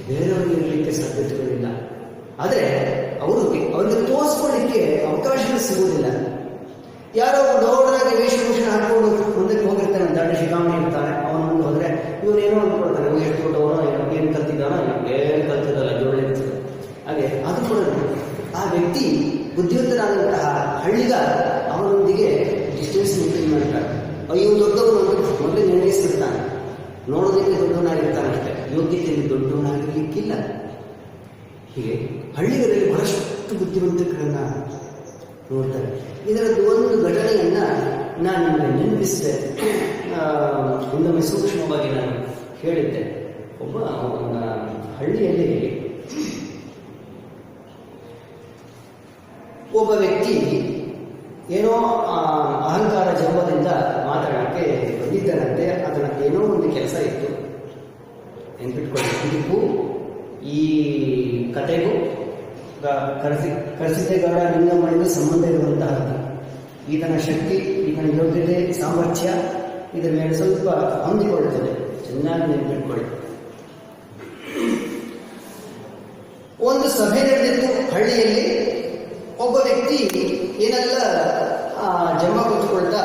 ಬೇರೆಯವರಿಗೆ ಇರಲಿಕ್ಕೆ ಸಾಧ್ಯತೆಗಳಿಲ್ಲ. ಆದರೆ ಅವ್ರಿಗೆ ತೋರಿಸ್ಕೊಳ್ಳಿಕ್ಕೆ ಅವಕಾಶಗಳು ಸಿಗುವುದಿಲ್ಲ. ಯಾರೋ ದೊಡ್ಡದಾಗಿ ವೇಷಭೂಷಣ ಹಾಕೊಂಡು ಮುಂದಕ್ಕೆ ಹೋಗಿರ್ತಾನೆ, ದಡ್ಡ ಶಿಖಾಮಣಿ ಇರ್ತಾನೆ. ಅವನ ಮುಂದೆ ಹೋದ್ರೆ ಇವನೇನೋ ಅಂದ್ಕೊಳ್ತಾನೆ, ಎಷ್ಟು ದೊಡ್ಡವನೋ ಏನು ಕಲ್ತಿದ್ದಾನೋ, ಏನು ಕಲ್ತಿದ್ದಲ್ಲ, ಜೋಳ ಇರ್ತದೆ. ಹಾಗೆ ಅದು ಕೂಡ ಆ ವ್ಯಕ್ತಿ ಬುದ್ಧಿವಂತನಾದಂತಹ ಹಳ್ಳಿಗ ಅವನೊಂದಿಗೆ ಡಿಸ್ಟೆನ್ಸ್ ಮೇಂಟೈನ್ ಮಾಡ್ತಾನೆ. ಅಯ್ಯೋ ದೊಡ್ಡವನು ಮೊದಲೇ ನಿರ್ಣಯಿಸ್ತಿರ್ತಾನೆ, ನೋಡೋದಕ್ಕೆ ದೊಡ್ಡವನಾಗಿರ್ತಾನೆ ಅಷ್ಟೇ, ಯೋಗ್ಯತೆಯಲ್ಲಿ ದೊಡ್ಡವನಾಗಿರ್ಲಿಕ್ಕಿಲ್ಲ. ಹೀಗೆ ಹಳ್ಳಿಗಳಲ್ಲಿ ಬಹಳಷ್ಟು ಬುದ್ಧಿವಂತಿಕೆಗಳನ್ನ ನೋಡ್ತಾರೆ. ಇದರದ್ದು ಒಂದು ಘಟನೆಯನ್ನ ನಾನು ನಿಮಗೆ ನೆನಪಿಸಿದೆ. ಒಂದೊಮ್ಮೆ ಸೂಕ್ಷ್ಮವಾಗಿ ನಾನು ಹೇಳಿದ್ದೆ. ಒಬ್ಬ ಹಳ್ಳಿಯಲ್ಲಿ ಒಬ್ಬ ವ್ಯಕ್ತಿ ಏನೋ ಅಹಂಕಾರ ಜನ್ಮದಿಂದ ಮಾತಾಡೋಕ್ಕೆ ಬಂದಿದ್ದಾನಂತೆ. ಅದರ ಏನೋ ಒಂದು ಕೆಲಸ ಇತ್ತು. ನೆನ್ಪಿಟ್ಕೊಳ್ಳಿ, ಇದಕ್ಕೂ ಈ ಕಥೆಗೂ ಕರಸಿದ್ದೇಗೌಡ ಲಿಂಗಮ್ಮನಿಗೂ ಸಂಬಂಧ ಇರುವಂತಹದ್ದು. ಈತನ ಶಕ್ತಿ, ಈತನ ಯೋಗ್ಯತೆ, ಸಾಮರ್ಥ್ಯ ಇದರ ಮೇಲೆ ಸ್ವಲ್ಪ ಹೊಂದಿಕೊಳ್ಳುತ್ತದೆ. ಚೆನ್ನಾಗಿ ನೆನ್ಪಿಟ್ಕೊಳ್ಳಿ. ಒಂದು ಸಭೆ ನಡೆದಿತ್ತು ಹಳ್ಳಿಯಲ್ಲಿ. ಒಬ್ಬ ವ್ಯಕ್ತಿ ಏನೆಲ್ಲ ಜಮ್ಮ ಕೂತ್ಕೊಳ್ತಾ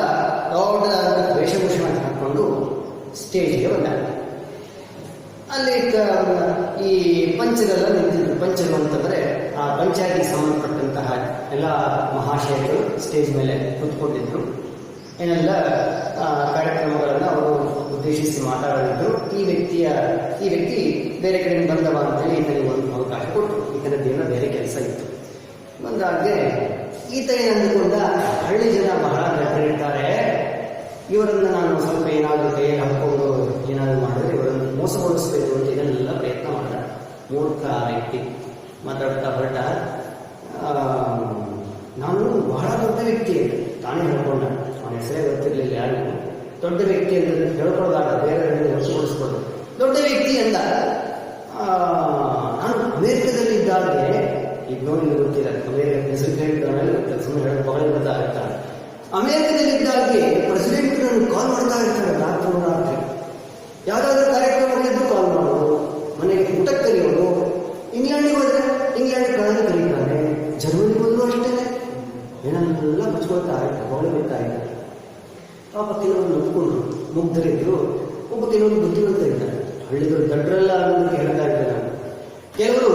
ದೊಡ್ಡದಾದ ವೇಷಭೂಷಣ ಹಾಕೊಂಡು ಸ್ಟೇಜ್ಗೆ ಬಂದ. ಅಲ್ಲಿ ಈ ಪಂಚರೆಲ್ಲ ನಿಂತಿದ್ರು. ಪಂಚರು ಅಂತಂದ್ರೆ ಆ ಪಂಚಾಯತಿಗೆ ಸಂಬಂಧಪಟ್ಟಂತಹ ಎಲ್ಲ ಮಹಾಶಯರು ಸ್ಟೇಜ್ ಮೇಲೆ ಕೂತ್ಕೊಂಡಿದ್ರು. ಏನೆಲ್ಲ ಕಾರ್ಯಕ್ರಮಗಳನ್ನು ಅವರು ಉದ್ದೇಶಿಸಿ ಮಾತಾಡಿದ್ರು. ಈ ವ್ಯಕ್ತಿ ಬೇರೆ ಕಡೆಯಿಂದ ಬಂದವ ಅಂತೇಳಿ ಈತನಿಗೆ ಒಂದು ಅವಕಾಶ ಕೊಟ್ಟರು. ಈತನದ್ದೇನೋ ಬೇರೆ ಕೆಲಸ ಇತ್ತು. ಬಂದಾಗೆ ಈತ ಏನಂದುಕೊಂಡ, ಹಳ್ಳಿ ಜನ ಬಹಳ ಗಟ್ಟಿರ್ತಾರೆ, ಇವರನ್ನು ನಾನು ಸ್ವಲ್ಪ ಏನಾದರೂ ಕೈಯಲ್ಲಿ ಹಾಕೊಂಡು ಏನಾದರೂ ಮಾಡಿದ್ರೆ ಇವರನ್ನು ಮೋಸಗೊಳಿಸಬೇಕು ಅಂತ ಇದನ್ನೆಲ್ಲ ಪ್ರಯತ್ನ ಮಾಡಿದ. ಮೂರ್ಖ ವ್ಯಕ್ತಿ ಮಾತಾಡ್ತಾ ಹೊರಟ. ನಾನು ಬಹಳ ದೊಡ್ಡ ವ್ಯಕ್ತಿ ತಾನೇ ಹೇಳ್ಕೊಂಡ. ಅವನ ಹೆಸರೇ ಗೊತ್ತಿರಲಿಲ್ಲ ಯಾರಿಗೂ. ದೊಡ್ಡ ವ್ಯಕ್ತಿ ಅಂತ ಹೇಳ್ಕೊಳ್ಳೋದಾಗ ಬೇರೆ ಮೋಸಗೊಳಿಸ್ಕೊಂಡು ದೊಡ್ಡ ವ್ಯಕ್ತಿ ಅಂದ. ನಾನು ಅಮೇರಿಕದಲ್ಲಿ ಇದ್ದಾಗೆ, ಈಗ ನೋಡಿ ಗೊತ್ತಿಲ್ಲ, ಅಮೇರಿಕ ಹೆಸರು ಕೇಳಿದ್ರೆ ಸುಮ್ಮನೆ ಹೇಳಿ ಬಹಳ ಗೊತ್ತಾಗುತ್ತಾರೆ. ಅಮೇರಿಕದಲ್ಲಿದ್ದಾಗೆ ಪ್ರೆಸಿಡೆಂಟ್ ನಾನು ಕಾಲ್ ಮಾಡ್ತಾ ಇರ್ತಾರೆ ರಾತ್ರಿ. ಯಾವುದಾದ್ರೂ ಕಾರ್ಯಕ್ರಮಗಳಿದ್ದು ಕಾಲ್ ಮಾಡೋದು, ಮನೆಗೆ ಊಟಕ್ಕೆ ಕರೆಯೋದು. ಇಂಗ್ಲೆಂಡಿಗೆ ಹೋದ್ರೆ ಇಂಗ್ಲೆಂಡ್ ಕಳೆದು ಕರೀತಾರೆ. ಜರ್ಮನಿಗೆ ಹೋದ್ರು ಅಷ್ಟೇ. ಏನೆಲ್ಲ ಮುಚ್ಕೊಳ್ತಾ ಇರ್ತಾರೆ, ಹೊಗಳಿಬಿಡ್ತಾ ಇದ್ದಾರೆ. ಪಾಪ ಕೆಲವರು ಒಪ್ಕೊಂಡ್ರು, ಮುಗ್ಧರಿದ್ರು. ಒಬ್ಬ ಕೆಲವರು ಬುದ್ಧಿವಂತ ಇದ್ದಾರೆ. ಹಳ್ಳಿಗಳು ದಡ್ಡರಲ್ಲ ಅನ್ನೋದಕ್ಕೆ ಹೇಳ್ತಾ ಇದ್ದಾರೆ. ಕೆಲವರು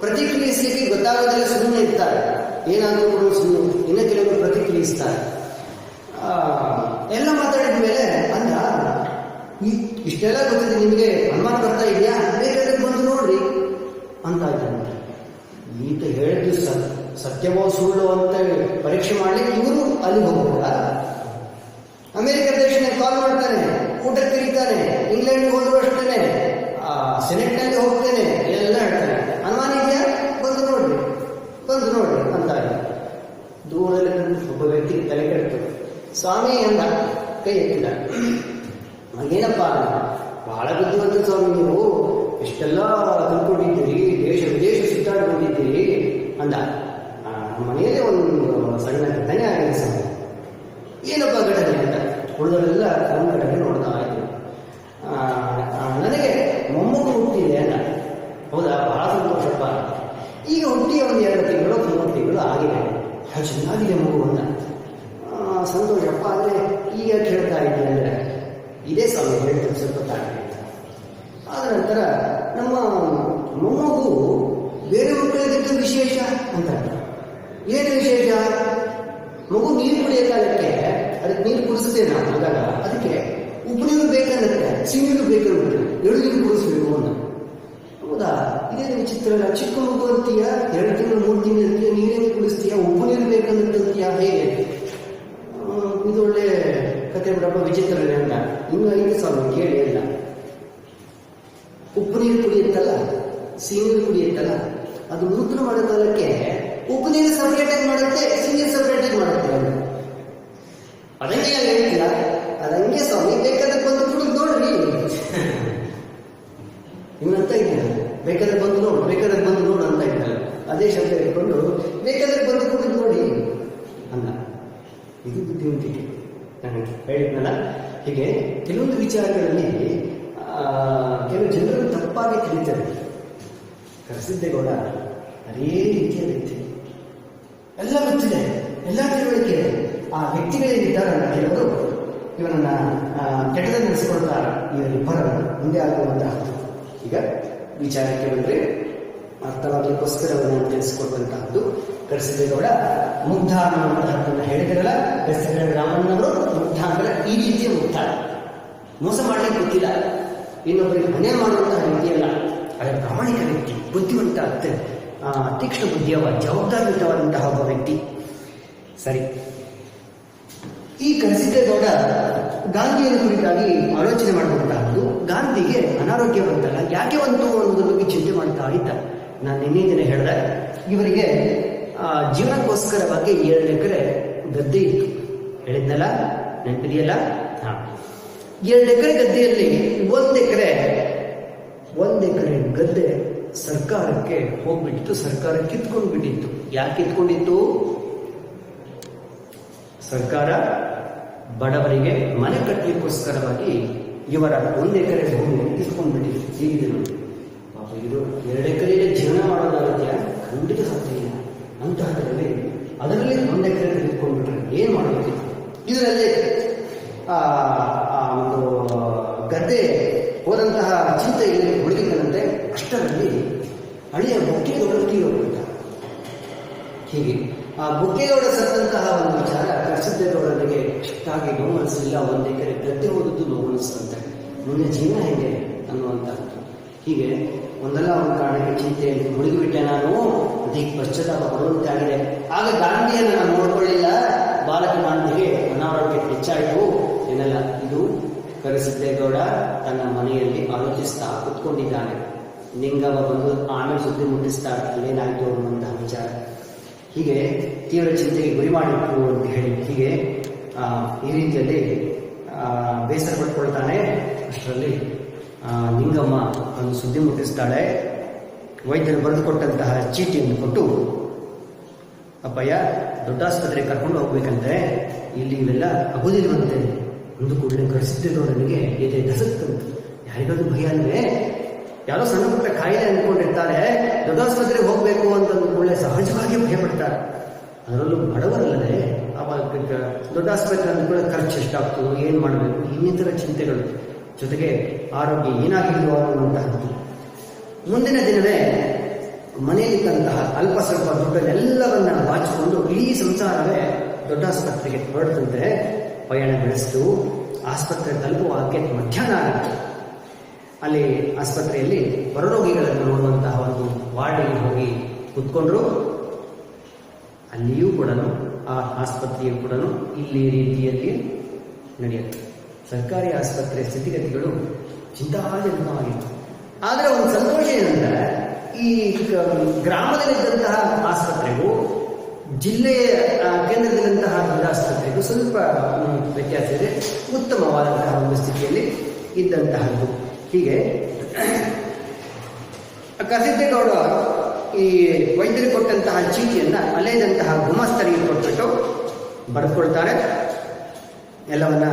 ಪ್ರತಿಕ್ರಿಯಿಸಲಿಕ್ಕೆ ಗೊತ್ತಾಗೋದಿಲ್ಲ, ಸುಮ್ಮನೆ ಇರ್ತಾರೆ. ಏನಾದರೂ ಕೂಡ ಸುಮ್ಮನೆ. ಇನ್ನು ಕೆಲವರು ಪ್ರತಿಕ್ರಿಯಿಸ್ತಾರೆ. ಎಲ್ಲ ಮಾತಾಡಿದ ಮೇಲೆ ಅಂದ, ಇಷ್ಟೆಲ್ಲ ಗೊತ್ತಿದೆ ನಿಮಗೆ, ಅನುಮಾನ ಬರ್ತಾ ಇದೆಯಾ, ಬೇಕಾದ್ರೆ ಬಂದು ನೋಡ್ರಿ ಅಂತ ಇದ್ದಾನೆ. ಈತ ಹೇಳಿದ್ದು ಸತ್ಯವೋ ಸುಳ್ಳು ಅಂತ ಪರೀಕ್ಷೆ ಮಾಡ್ಲಿಕ್ಕೆ ಇವರು ಅಲ್ಲಿ ಹೋಗ್ಬೋದ? ಅಮೆರಿಕ ದೇಶದಲ್ಲಿ ಕಾಲ್ ಮಾಡ್ತಾನೆ, ಊಟಕ್ಕೆ ಕರೀತಾನೆ, ಇಂಗ್ಲೆಂಡ್ಗೆ ಹೋದ್ರು ಅಷ್ಟೇನೆ, ಸೆನೆಟ್ನಲ್ಲಿ ಹೋಗ್ತೇನೆ ಎಲ್ಲ ಹೇಳ್ತಾನೆ. ಅನುಮಾನ ಇದೆಯಾ, ಬಂದು ನೋಡ್ರಿ ಅಂತ ದೂರದಲ್ಲಿ ಒಬ್ಬ ವ್ಯಕ್ತಿ ತಲೆ ಕೆಡ್ತು. ಸ್ವಾಮಿ ಅಂದ, ಕೈ ಎತ್ತಿದ. ಏನಪ್ಪ, ಬಹಳ ಬುದ್ಧಿವಂತ ಸ್ವಾಮಿ, ನೀವು ಎಷ್ಟೆಲ್ಲ ತಿಳ್ಕೊಂಡಿದ್ದೀರಿ, ದೇಶ ವಿದೇಶ ಸುತ್ತಾಡ್ಕೊಂಡಿದ್ದೀರಿ ಅಂದ. ನಮ್ಮ ಮನೆಯಲ್ಲೇ ಒಂದು ಸಣ್ಣ ಘಟನೆ ಆಗಿದೆ ಸ್ವಾಮಿ. ಏನಪ್ಪ ಘಟನೆ ಅಂತ ಉಳಿದವರೆಲ್ಲ ನನ್ನ ಘಟನೆ ನೋಡ್ತಾ ಇದ್ರು. ನನಗೆ ಮೊಮ್ಮಗು ಹುಟ್ಟಿದೆ ಅಂದ. ಹೌದಾ, ಬಹಳ ಸಂತೋಷಪ್ಪ. ಈಗ ಹುಟ್ಟಿ ಒಂದು 2 ತಿಂಗಳು 3 ತಿಂಗಳು ಆಗಿದೆ. ಚೆನ್ನಾಗಿದೆ ಮಗು ಅಂದ. ಸಂತೋಷಪ್ಪ, ಆದರೆ ಈಗ ಕೇಳ್ತಾ ಇದ್ದೆ ಅಂದರೆ ಇದೇ ಸ್ವಾಮಿ ಹೇಳ್ತಾರೆ, ಸ್ವಲ್ಪ ತಾಳ್ಮೆ. ಆದ ನಂತರ ನಮ್ಮ ಮೊಮ್ಮಗು ಬೇರೆ ಮಕ್ಕಳಿಗಿಂತ ವಿಶೇಷ ಅಂತ. ಏನು ವಿಶೇಷ? ಮಗು ನೀರು ಕುಡಿಯೋ ಕಾಲಕ್ಕೆ ಅದಕ್ಕೆ ನೀರು ಕುಡಿಸ್ತೇನೆ ನಾನು. ಆದಾಗ ಅದಕ್ಕೆ ಉಪ್ಪು ನೀರು ಬೇಕಂದ್ರೆ, ಸಿಹಿ ನೀರು ಬೇಕಂದ್ರೆ ಎಳ್ನೀರು ಕುಡಿಸ್ಬೇಕು ಅಂತ. ಹೌದಾ, ಇದೇನು ವಿಚಿತ್ರ. ಚಿಕ್ಕ ಮಗು ಅಂತೀಯ, 2 ತಿಂಗಳು 3 ತಿಂಗಳು ಇರ್ತೀಯ, ನೀರೇನು ಕುಡಿಸ್ತೀಯ, ಉಪ್ಪು ನೀರು ಬೇಕಂತೀಯ, ಹೇಗೆ? ಇದು ಒಳ್ಳೆ ಕತೆ ಬಿಡಪ್ಪ, ವಿಚಿತ್ರನೇ ಅಂತ. ಇನ್ನು 5 ಸಾವಿರ ಕೇಳಿ ಅಲ್ಲ. ಉಪ್ಪು ನೀರು ಕುಡಿಯುತ್ತಲ್ಲ, ಸಿಹಿ ನೀರು ಕುಡಿಯುತ್ತಲ್ಲ, ಅದು ಮೂತ್ರ ಮಾಡೋ ಕಾಲಕ್ಕೆ ಉಪ್ಪು ನೀರು ಸಪರೇಟ್ ಆಗಿ ಮಾಡುತ್ತೆ, ಸಿಹಿ ಸಪರೇಟ್ ಆಗಿ ಮಾಡುತ್ತೆ. ಅದಂಗೆ ಹೇಳ್ತಿಲ್ಲ, ಅದಂಗೆ ಸ್ವಾಮಿ ಬೇಕಾದ್ರೆ ಬಂದು ಕುಡಿದು ನೋಡ್ರಿ ಇನ್ನಂತ ಇದ್ದಾರೆ. ಬೇಕಾದ್ರೆ ಬಂದು ನೋಡು, ಬೇಕಾದ್ರೆ ಬಂದು ನೋಡು ಅಂತ ಇದ್ದಾರೆ. ಅದೇ ಶಬ್ದ ಇಟ್ಕೊಂಡು ಬೇಕಾದ್ರೆ ಬಂದು ಕುಡಿದು ನೋಡಿ ಅಲ್ಲ. ಇದು ಬುದ್ಧಿವಂತಿಕೆ. ನಾನು ಹೇಳಿದ್ನಲ್ಲ, ಹೀಗೆ ಕೆಲವೊಂದು ವಿಚಾರಗಳಲ್ಲಿ ಕೆಲವು ಜನರು ತಪ್ಪಾಗಿ ತಿಳಿತಾರೆ. ಕರಸಿದ್ದೇಗೌಡ ಅದೇ ರೀತಿಯ ವ್ಯಕ್ತಿ, ಎಲ್ಲ ಗೊತ್ತಿದೆ, ಎಲ್ಲ ತಿಳುವಳಿಕೆ ಇದೆ. ಆ ವ್ಯಕ್ತಿಗಳೇನಿದ್ದಾರಲ್ಲ ಕೆಲವರು ಇವನನ್ನ ಕೆಟ್ಟದ ನಡೆಸಿಕೊಳ್ತಾರೆ. ಇವರಿಬ್ಬರ ಮುಂದೆ ಆಗುವಂತಹ ಈಗ ವಿಚಾರಕ್ಕೆ ಬಂದ್ರೆ ಅರ್ಥವಾಗಲಿಕ್ಕೋಸ್ಕರ ಅವರನ್ನು ತಿಳಿಸಿಕೊಡುವಂತಹದ್ದು. ಕರಸಿದ್ದೇಗೌಡ ಮುಗ್ಧ ಅನ್ನುವಂತಹದ್ದನ್ನು ಹೇಳಿದ್ರಲ್ಲ, ಕರಸಿದ್ದೇಗೌಡ ರಾಮಣ್ಣನವರು ಮುಗ್ಧ ಅಂದ್ರೆ ಈ ರೀತಿಯ ಮುಗ್ಧ, ಮೋಸ ಮಾಡಲಿಕ್ಕೆ ಗೊತ್ತಿಲ್ಲ, ಇನ್ನೊಬ್ಬರಿಗೆ ಮನೆ ಮಾಡುವಂತಹ ವ್ಯಕ್ತಿಯಲ್ಲ. ಆದರೆ ಪ್ರಾಮಾಣಿಕ ವ್ಯಕ್ತಿ, ಬುದ್ಧಿವಂತ, ತೀಕ್ಷ್ಣ ಬುದ್ಧಿಯವ, ಜವಾಬ್ದಾರಿಯುತವಾದಂತಹ ಒಬ್ಬ ವ್ಯಕ್ತಿ. ಸರಿ, ಈ ಕರಸಿದ್ದೇಗೌಡ ಗಾಂಧಿಯನ್ನು ಕುರಿತಾಗಿ ಆಲೋಚನೆ ಮಾಡುವಂತಹದ್ದು. ಗಾಂಧಿಗೆ ಅನಾರೋಗ್ಯ ಬಂತಲ್ಲ, ಯಾಕೆ ಬಂತು ಅನ್ನೋದ್ರ ಬಗ್ಗೆ ಚಿಂತೆ ಮಾಡ್ತಾ ಇದ್ದ. ನಾನು ನಿನ್ನೆ ದಿನ ಹೇಳಿದೆ, ಇವರಿಗೆ ಜೀವನಕ್ಕೋಸ್ಕರವಾಗಿ 2 ಎಕರೆ ಗದ್ದೆ ಇತ್ತು, ಹೇಳಿದ್ನಲ್ಲ, ನೆನಪಿದೆಯಲ್ಲ? 2 ಎಕರೆ ಗದ್ದೆಯಲ್ಲಿ 1 ಎಕರೆ ಗದ್ದೆ ಸರ್ಕಾರಕ್ಕೆ ಹೋಗ್ಬಿಟ್ಟಿತ್ತು. ಸರ್ಕಾರ ಕಿತ್ಕೊಂಡು ಬಿಟ್ಟಿತ್ತು. ಯಾಕೆ ಕಿತ್ಕೊಂಡಿತ್ತು? ಸರ್ಕಾರ ಬಡವರಿಗೆ ಮನೆ ಕಟ್ಟಲಿಕ್ಕೋಸ್ಕರವಾಗಿ ಇವರ 1 ಎಕರೆ ಭೂಮಿ ಕಿತ್ಕೊಂಡ್ಬಿಟ್ಟಿತ್ತು. ಹೀಗಿದೆ ನೋಡಿ ಪಾಪ, ಇದು 2 ಎಕರೆಗೆ ಜೀವನ ಮಾಡೋದಾಗತ್ಯ? ಖಂಡಿತ ಸಾಧ್ಯ ಇಲ್ಲ. ಅಂತಹದ್ರಲ್ಲಿ ಅದರಲ್ಲಿ 1 ಎಕರೆ ತೆಗೆದುಕೊಂಡ್ಬಿಟ್ರೆ ಏನ್ ಮಾಡಬೇಕು? ಇದರಲ್ಲಿ ಒಂದು ಗದ್ದೆ ಹೋದಂತಹ ಚಿಂತೆಯಲ್ಲಿ ಉಳಿದಿದ್ದನಂತೆ. ಅಷ್ಟರಲ್ಲಿ ಹಳೆಯ ಬೊಕ್ಕೆಗೌಡ ತೀರೋಗ್ಬಿಟ್ಟ. ಹೀಗೆ ಆ ಬೊಕ್ಕೆಗೌಡ ಸತ್ತಂತಹ ಒಂದು ವಿಚಾರ ಕರಸಿದ್ದೇಗೌಡರಿಗೆ ಅಷ್ಟಾಗಿ ನೋವನಿಸಲಿಲ್ಲ. 1 ಎಕರೆ ಗದ್ದೆ ಹೋದದ್ದು ನೋವನಿಸ್ತಂತೆ. ಮುಂದೆ ಜೀವನ ಹೇಗೆ ಅನ್ನುವಂಥದ್ದು. ಹೀಗೆ ಒಂದಲ್ಲ ಒಂದು ಕಾರಣಕ್ಕೆ ಚಿಂತೆಯಲ್ಲಿ ಮುಳುಗಿಬಿಟ್ಟೆ ನಾನು, ಅದಕ್ಕೆ ಪಶ್ಚಾತ್ತಾಪ ಪಡುವಂತೆ ಆಗಿದೆ. ಆಗ ಗಾಂಧಿಯನ್ನು ನಾನು ನೋಡ್ಕೊಳ್ಳಿಲ್ಲ, ಬಾಲಕ ಗಾಂಧಿಗೆ ಅನಾರೋಗ್ಯ ಹೆಚ್ಚಾಯಿತು ಏನಲ್ಲ. ಇದು ಕರಸಿದ್ದೇಗೌಡ ತನ್ನ ಮನೆಯಲ್ಲಿ ಆಲೋಚಿಸ್ತಾ ಕುತ್ಕೊಂಡಿದ್ದಾನೆ. ಲಿಂಗವ ಬಂದು ಆಮೇಲೆ ಸುದ್ದಿ ಮುಟ್ಟಿಸ್ತಾ ಏನಾಯಿತು ಅನ್ನುವಂತಹ ವಿಚಾರ. ಹೀಗೆ ತೀವ್ರ ಚಿಂತೆಗೆ ಗುರಿ ಮಾಡಿತ್ತು ಅಂತ ಹೇಳಿ ಹೀಗೆ ಈ ರೀತಿಯಲ್ಲಿ ಬೇಸರ ಪಡ್ಕೊಳ್ತಾನೆ. ಅಷ್ಟರಲ್ಲಿ ಲಿಂಗಮ್ಮ ಒಂದು ಸುದ್ದಿ ಮುಟ್ಟಿಸ್ತಾಳೆ. ವೈದ್ಯರು ಬರೆದುಕೊಟ್ಟಂತಹ ಚೀಟಿಯನ್ನು ಕೊಟ್ಟು, ಅಪ್ಪಯ್ಯ ದೊಡ್ಡ ಆಸ್ಪತ್ರೆಗೆ ಕರ್ಕೊಂಡು ಹೋಗ್ಬೇಕಂದ್ರೆ ಇಲ್ಲಿ ಇವೆಲ್ಲ ಆಗೋದಿಲ್ವಂತೆ. ಒಂದು ಕೂಡಲೇ ಕರಸಿದ್ದೇಗೌಡನಿಗೆ ಎದೆ ದಸಕ್ಕಂತು. ಯಾರಿಗಾದ್ರೂ ಭಯ ಅಲ್ವೇ? ಯಾರೋ ಸಣ್ಣ ಪುಟ್ಟ ಕಾಯಿಲೆ ಅಂದ್ಕೊಂಡಿರ್ತಾರೆ, ದೊಡ್ಡ ಆಸ್ಪತ್ರೆಗೆ ಹೋಗ್ಬೇಕು ಅಂತ ಕೂಡಲೇ ಸಹಜವಾಗಿ ಭಯ ಪಡ್ತಾರೆ. ಅದರಲ್ಲೂ ಬಡವರಲ್ಲದೆ ಅವಾಗ ದೊಡ್ಡ ಆಸ್ಪತ್ರೆ ಅಂದ್ಕೊಳ್ಳೆ ಖರ್ಚು ಎಷ್ಟಾಗ್ತದೋ, ಏನು ಮಾಡಬೇಕು, ಇನ್ನಿತರ ಚಿಂತೆಗಳು, ಜೊತೆಗೆ ಆರೋಗ್ಯ ಏನಾಗಿದೆಯೋ ಅನ್ನುವಂತಹದ್ದು. ಮುಂದಿನ ದಿನವೇ ಮನೆಯಲ್ಲಿದ್ದಂತಹ ಅಲ್ಪ ಸ್ವಲ್ಪ ದುಡ್ಡನ್ನೆಲ್ಲವನ್ನ ಬಾಚಿಕೊಂಡು ಇಡೀ ಸಂಸಾರವೇ ದೊಡ್ಡ ಆಸ್ಪತ್ರೆಗೆ ಹೊರಟಂತೆ ಪಯಣ ಬೆಳೆಸಿತು. ಆಸ್ಪತ್ರೆ ತಲುಪುವಾಗೆ ಮಧ್ಯಾಹ್ನ ಆಗಿತ್ತು. ಅಲ್ಲಿ ಆಸ್ಪತ್ರೆಯಲ್ಲಿ ಹೊರರೋಗಿಗಳನ್ನು ನೋಡುವಂತಹ ಒಂದು ವಾರ್ಡಿಗೆ ಹೋಗಿ ಕೂತ್ಕೊಂಡ್ರು. ಅಲ್ಲಿಯೂ ಕೂಡ ಆ ಆಸ್ಪತ್ರೆಯೂ ಕೂಡ ಇಲ್ಲಿ ರೀತಿಯಲ್ಲಿ ನಡೆಯುತ್ತೆ. ಸರ್ಕಾರಿ ಆಸ್ಪತ್ರೆ ಸ್ಥಿತಿಗತಿಗಳು ಚಿಂತಾಜನಕವಾಗಿತ್ತು. ಆದರೆ ಒಂದು ಸಂತೋಷ ಏನಂದ್ರೆ, ಈ ಗ್ರಾಮದಲ್ಲಿದ್ದಂತಹ ಆಸ್ಪತ್ರೆಗೂ ಜಿಲ್ಲೆಯ ಕೇಂದ್ರದಲ್ಲಿದ್ದಂತಹ ದೊಡ್ಡ ಆಸ್ಪತ್ರೆಗೂ ಸ್ವಲ್ಪ ವ್ಯತ್ಯಾಸ ಇದೆ. ಉತ್ತಮವಾದಂತಹ ಒಂದು ಸ್ಥಿತಿಯಲ್ಲಿ ಇದ್ದಂತಹದ್ದು. ಹೀಗೆ ಕರಸಿದ್ದೇಗೌಡ ಈ ವೈದ್ಯರು ಕೊಟ್ಟಂತಹ ಚೀಟಿಯನ್ನ ಅಲೆದಂತಹ ಗುಮಾಸ್ತರಿಗೆ ಕೊಟ್ಬಿಟ್ಟು ಬರೆದುಕೊಳ್ತಾರೆ. ಎಲ್ಲವನ್ನ